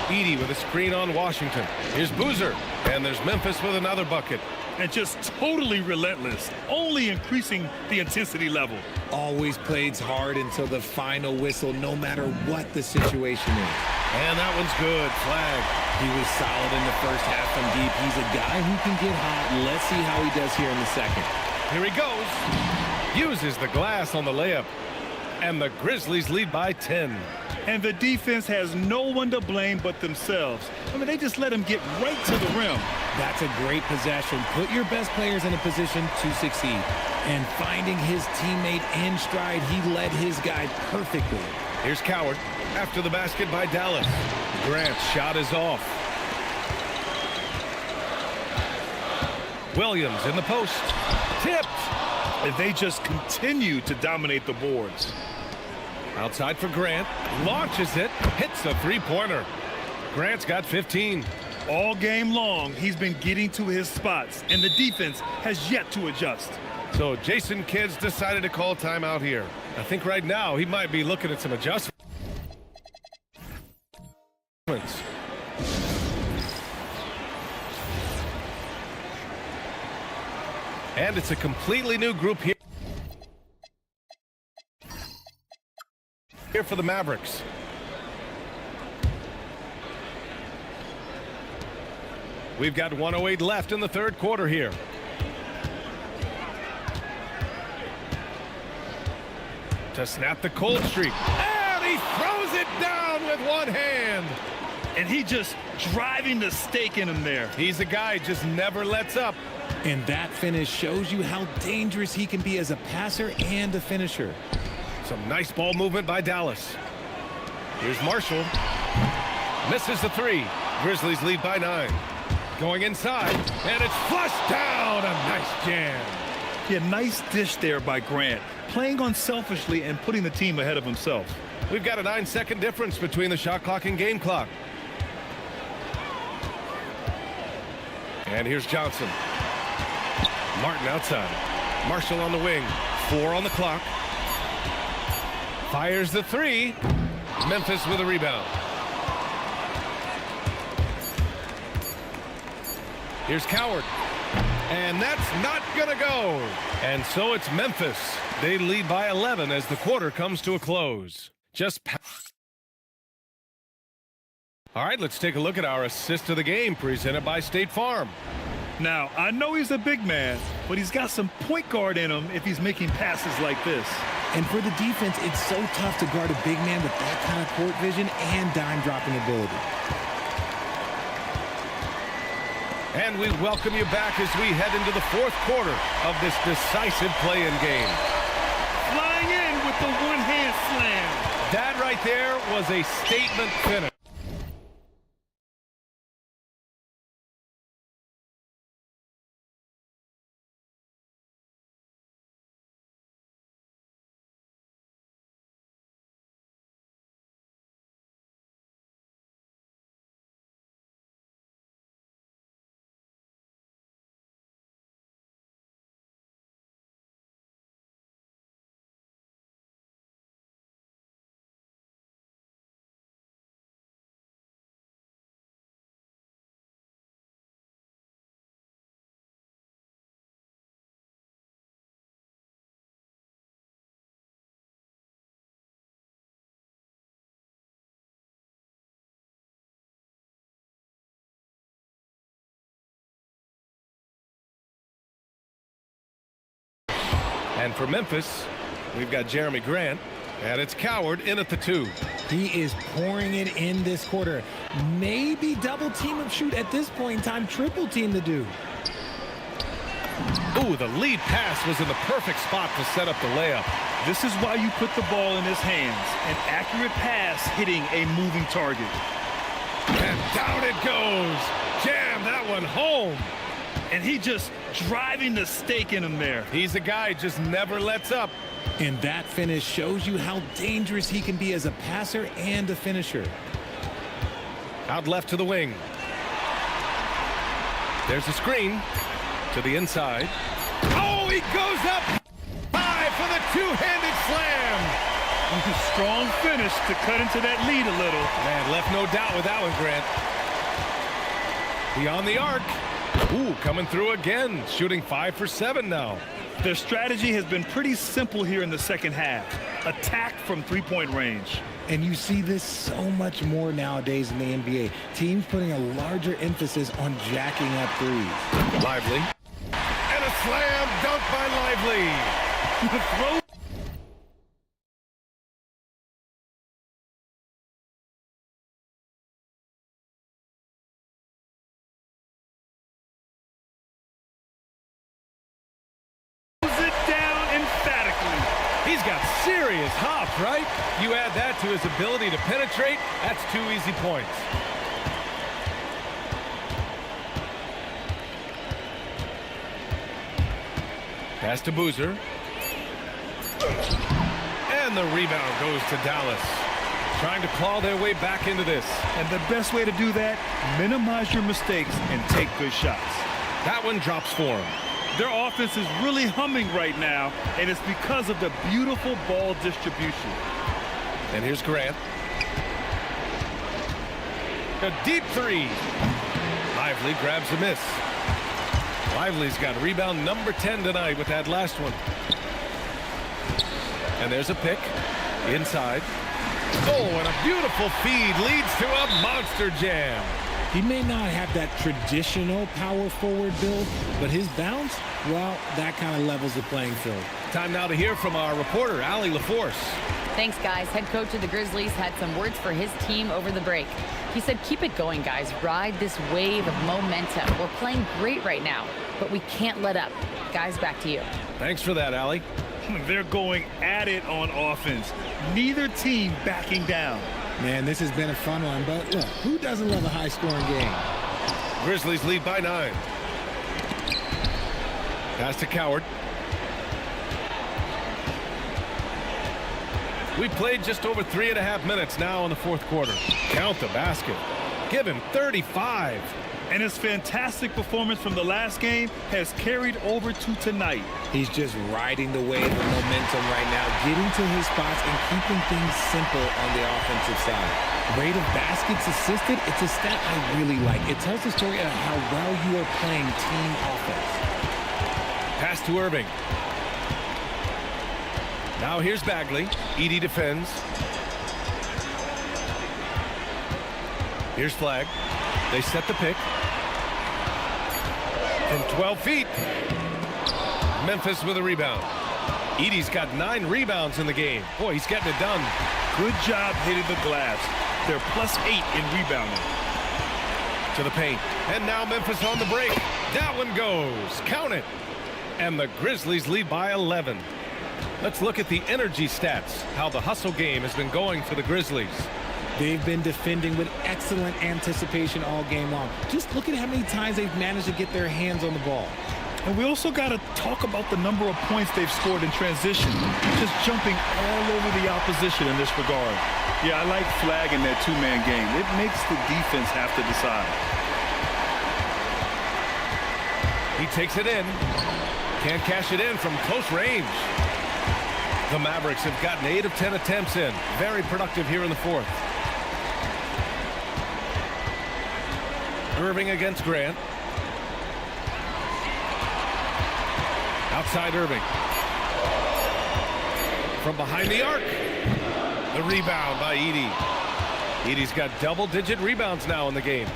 Edey with a screen on Washington. Here's Boozer. And there's Memphis with another bucket.
And just totally relentless, only increasing the intensity level.
Always plays hard until the final whistle, no matter what the situation is.
And that one's good. Flagg.
He was solid in the first half from deep. He's a guy who can get hot. Let's see how he does here in the second.
Here he goes. Uses the glass on the layup. And the Grizzlies lead by 10.
And the defense has no one to blame but themselves. I mean, they just let him get right to the rim.
That's a great possession. Put your best players in a position to succeed. And finding his teammate in stride, he led his guy perfectly.
Here's Coward after the basket by Dallas. Grant's shot is off. Williams in the post. Tipped.
And they just continue to dominate the boards.
Outside for Grant. Launches it. Hits the three-pointer. Grant's got 15.
All game long, he's been getting to his spots, and the defense has yet to adjust.
So Jason Kidd's decided to call timeout here. I think right now he might be looking at some adjustments. And it's a completely new group here for the Mavericks. We've got 1:08 left in the third quarter here. To snap the cold streak. And he throws it down with one hand.
And he just driving the stake in him there.
He's a guy just never lets up.
And that finish shows you how dangerous he can be as a passer and a finisher.
Some nice ball movement by Dallas. Here's Marshall. Misses the 3. Grizzlies lead by 9. Going inside, and it's flushed down. A nice jam.
Yeah, nice dish there by Grant. Playing unselfishly and putting the team ahead of himself.
We've got a 9-second difference between the shot clock and game clock. And here's Johnson. Martin outside. Marshall on the wing. 4 on the clock. Fires the 3. Memphis with a rebound. Here's Coward. And that's not going to go. And so it's Memphis. They lead by 11 as the quarter comes to a close. All right, let's take a look at our assist of the game presented by State Farm.
Now, I know he's a big man, but he's got some point guard in him if he's making passes like this.
And for the defense, it's so tough to guard a big man with that kind of court vision and dime-dropping ability.
And we welcome you back as we head into the fourth quarter of this decisive play-in game.
Flying in with the one-hand slam.
That right there was a statement finish. And for Memphis, we've got Jeremy Grant, and it's Coward in at the 2.
He is pouring it in this quarter. Maybe double team him, shoot at this point in time, triple team the dude.
Ooh, the lead pass was in the perfect spot to set up the layup.
This is why you put the ball in his hands. An accurate pass hitting a moving target.
And down it goes. Jam that one home.
And he just driving the stake in him there.
He's a guy who just never lets up.
And that finish shows you how dangerous he can be as a passer and a finisher.
Out left to the wing. There's a screen to the inside. Oh, he goes up high for the two-handed slam.
Strong finish to cut into that lead a little.
Man, left no doubt with that one, Grant. Beyond the arc. Ooh, coming through again. Shooting 5 for 7 now.
Their strategy has been pretty simple here in the second half. Attack from three-point range.
And you see this so much more nowadays in the NBA. Teams putting a larger emphasis on jacking up threes.
Lively. And a slam dunk by Lively.
Throw.
He's got serious hop, right? You add that to his ability to penetrate, that's 2 easy points. Pass to Boozer. And the rebound goes to Dallas. Trying to claw their way back into this.
And the best way to do that, minimize your mistakes and take good shots.
That one drops for him.
Their offense is really humming right now, and it's because of the beautiful ball distribution.
And here's Grant. A deep 3. Lively grabs a miss. Lively's got rebound number 10 tonight with that last one. And there's a pick. Inside. Oh, and a beautiful feed leads to a monster jam.
He may not have that traditional power forward build, but his bounce, well, that kind of levels the playing field.
Time now to hear from our reporter, Allie LaForce.
Thanks, guys. Head coach of the Grizzlies had some words for his team over the break. He said, keep it going, guys. Ride this wave of momentum. We're playing great right now, but we can't let up. Guys, back to you.
Thanks for that, Allie.
They're going at it on offense. Neither team backing down.
Man, this has been a fun one, but look, who doesn't love a high-scoring game?
Grizzlies lead by 9. Pass to Coward. We played just over 3.5 minutes now in the fourth quarter. Count the basket. Give him 35.
And his fantastic performance from the last game has carried over to tonight.
He's just riding the wave of momentum right now, getting to his spots and keeping things simple on the offensive side. Rate of baskets assisted, it's a stat I really like. It tells the story of how well you are playing team offense.
Pass to Irving. Now here's Bagley. Edey defends. Here's Flag. They set the pick. From 12 feet. Memphis with a rebound. Edey's got 9 rebounds in the game. Boy, he's getting it done.
Good job hitting the glass. They're +8 in rebounding.
To the paint. And now Memphis on the break. That one goes. Count it. And the Grizzlies lead by 11. Let's look at the energy stats. How the hustle game has been going for the Grizzlies.
They've been defending with excellent anticipation all game long. Just look at how many times they've managed to get their hands on the ball.
And we also got to talk about the number of points they've scored in transition. Just jumping all over the opposition in this regard. Yeah, I like Flag in that two-man game. It makes the defense have to decide.
He takes it in. Can't cash it in from close range. The Mavericks have gotten 8 of 10 attempts in. Very productive here in the fourth. Irving against Grant. Outside Irving. From behind the arc. The rebound by Edey. Edey's got double-digit rebounds now in the game.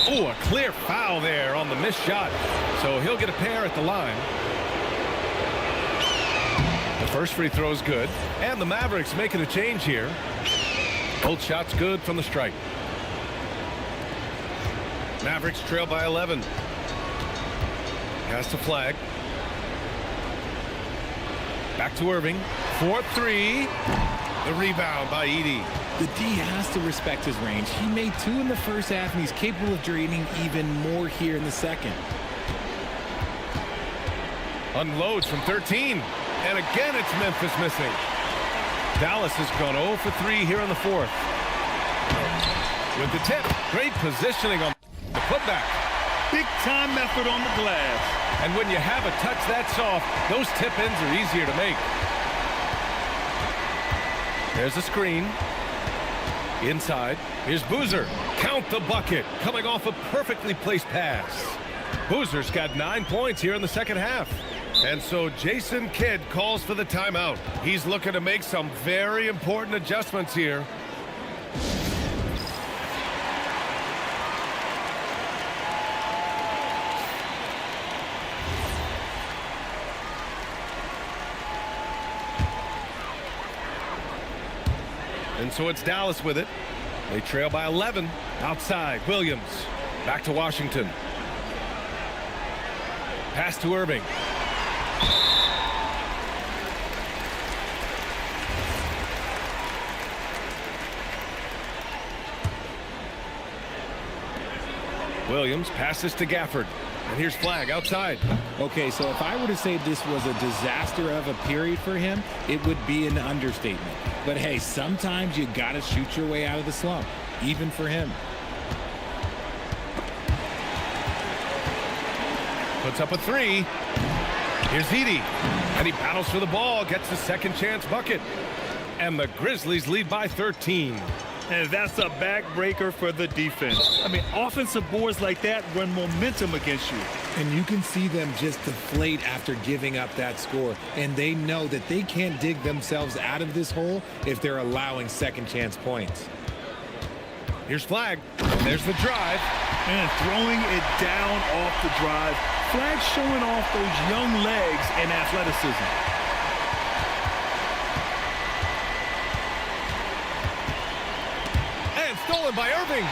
Oh, a clear foul there on the missed shot. So he'll get a pair at the line. The first free throw is good. And the Mavericks making a change here. Both shots good from the stripe. Mavericks trail by 11. Has to flag. Back to Irving. 4-3. The rebound by Edey.
The D has to respect his range. He made 2 in the first half, and he's capable of draining even more here in the second.
Unloads from 13. And again, it's Memphis missing. Dallas has gone 0 for 3 here in the fourth. With the tip. Great positioning on the putback.
Big time effort on the glass.
And when you have a touch that soft, those tip-ins are easier to make. There's a screen. Inside. Here's Boozer. Count the bucket. Coming off a perfectly placed pass. Boozer's got 9 points here in the second half. And so Jason Kidd calls for the timeout. He's looking to make some very important adjustments here. And so it's Dallas with it. They trail by 11. Outside, Williams. Back to Washington. Pass to Irving. Williams passes to Gafford. And here's Flag outside.
Okay, so if I were to say this was a disaster of a period for him, it would be an understatement. But hey, sometimes you gotta shoot your way out of the slump, even for him.
Puts up a 3. Here's Edey. And he battles for the ball, gets the second chance bucket. And the Grizzlies lead by 13.
And that's a backbreaker for the defense. I mean, offensive boards like that run momentum against you.
And you can see them just deflate after giving up that score. And they know that they can't dig themselves out of this hole if they're allowing second chance points.
Here's Flag. There's the drive.
And throwing it down off the drive. Flag showing off those young legs and athleticism.
Stolen by Irving.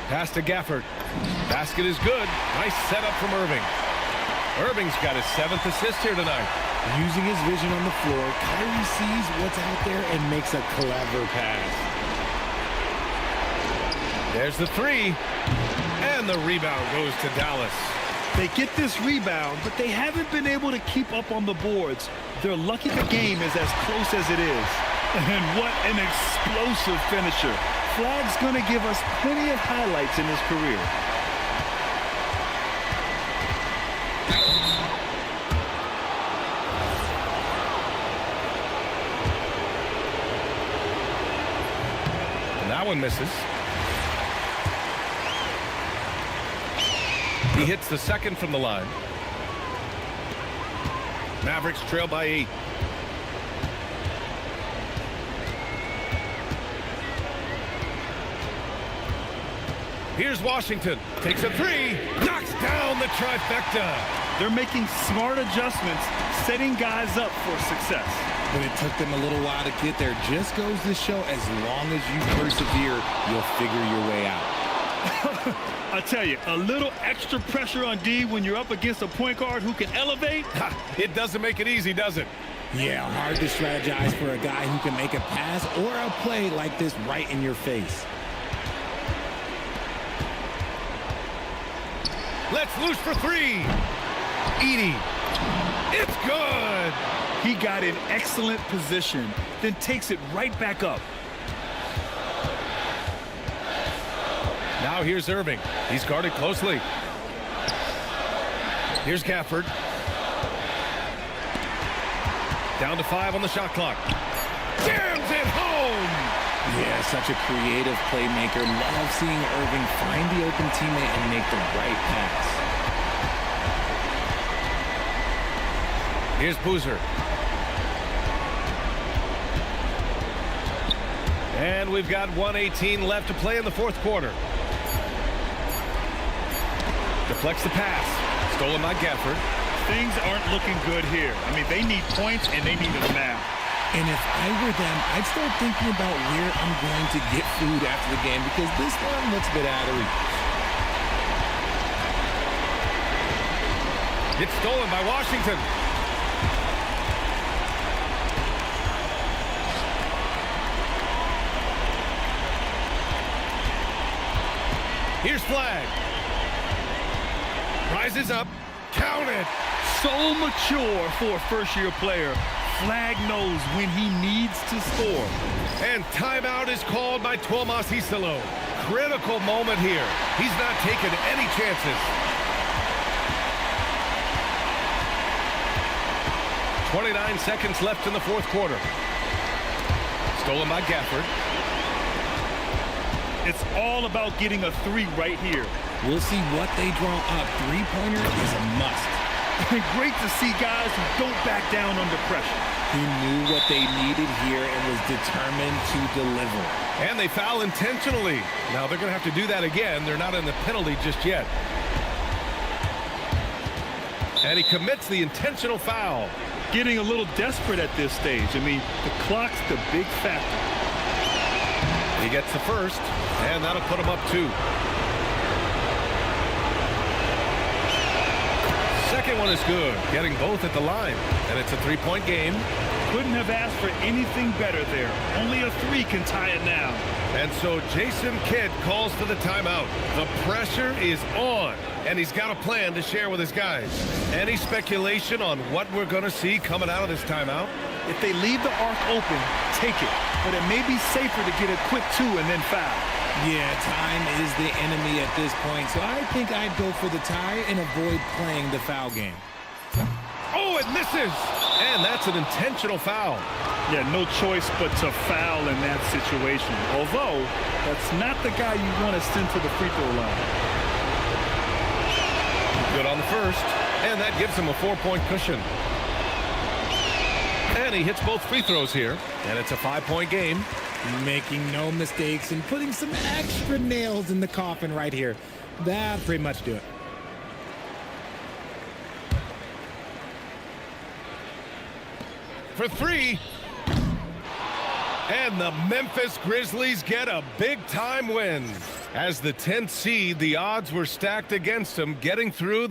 Pass to Gafford. Basket is good. Nice setup from Irving. Irving's got his 7th assist here tonight.
Using his vision on the floor, Kyrie sees what's out there and makes a clever pass.
There's the 3. And the rebound goes to Dallas.
They get this rebound, but they haven't been able to keep up on the boards. They're lucky the game is as close as it is. And what an explosive finisher. Flag's going to give us plenty of highlights in his career.
And that one misses. He hits the second from the line. Mavericks trail by 8. Here's Washington. Takes a 3. Knocks down the trifecta.
They're making smart adjustments, setting guys up for success.
But it took them a little while to get there. Just goes to show as long as you persevere, you'll figure your way out.
I tell you, a little extra pressure on D when you're up against a point guard who can elevate.
It doesn't make it easy, does it?
Yeah, hard to strategize for a guy who can make a pass or a play like this right in your face.
Let's loose for 3. Edey. It's good.
He got in excellent position, then takes it right back up.
Now here's Irving. He's guarded closely. Here's Gafford. Down to 5 on the shot clock. Jams it home!
Yeah, such a creative playmaker. Love seeing Irving find the open teammate and make the right pass.
Here's Boozer. And we've got 1:18 left to play in the fourth quarter. Deflects the pass. Stolen by Gafford.
Things aren't looking good here. I mean, they need points, and they need them now.
And if I were them, I'd start thinking about where I'm going to get food after the game because this one looks a bit out of reach.
It's stolen by Washington. Here's Flag. Rises up. Counted.
So mature for a first-year player. Flag knows when he needs to score.
And timeout is called by Tuomas Isalo. Critical moment here. He's not taking any chances. 29 seconds left in the fourth quarter. Stolen by Gafford.
It's all about getting a three right here.
We'll see what they draw up. Three-pointer is a must.
Great to see guys who don't back down under pressure.
He knew what they needed here and was determined to deliver.
And they foul intentionally. Now they're going to have to do that again. They're not in the penalty just yet. And he commits the intentional foul.
Getting a little desperate at this stage. I mean, the clock's the big factor.
He gets the first, and that'll put him up 2. Second one is good, getting both at the line, and it's a 3-point game.
Couldn't have asked for anything better there. Only a 3 can tie it now.
And so Jason Kidd calls for the timeout. The pressure is on, and he's got a plan to share with his guys. Any speculation on what we're going to see coming out of this timeout?
If they leave the arc open, take it. But it may be safer to get a quick 2 and then foul.
Yeah, time is the enemy at this point, so I think I'd go for the tie and avoid playing the foul game.
Oh, it misses! And that's an intentional foul.
Yeah, no choice but to foul in that situation. Although, that's not the guy you want to send to the free throw line.
Good on the first, and that gives him a 4-point cushion. And he hits both free throws here, and it's a 5-point game.
Making no mistakes and putting some extra nails in the coffin right here. That'll pretty much do it.
For 3. And the Memphis Grizzlies get a big-time win. As the 10th seed, the odds were stacked against them getting through.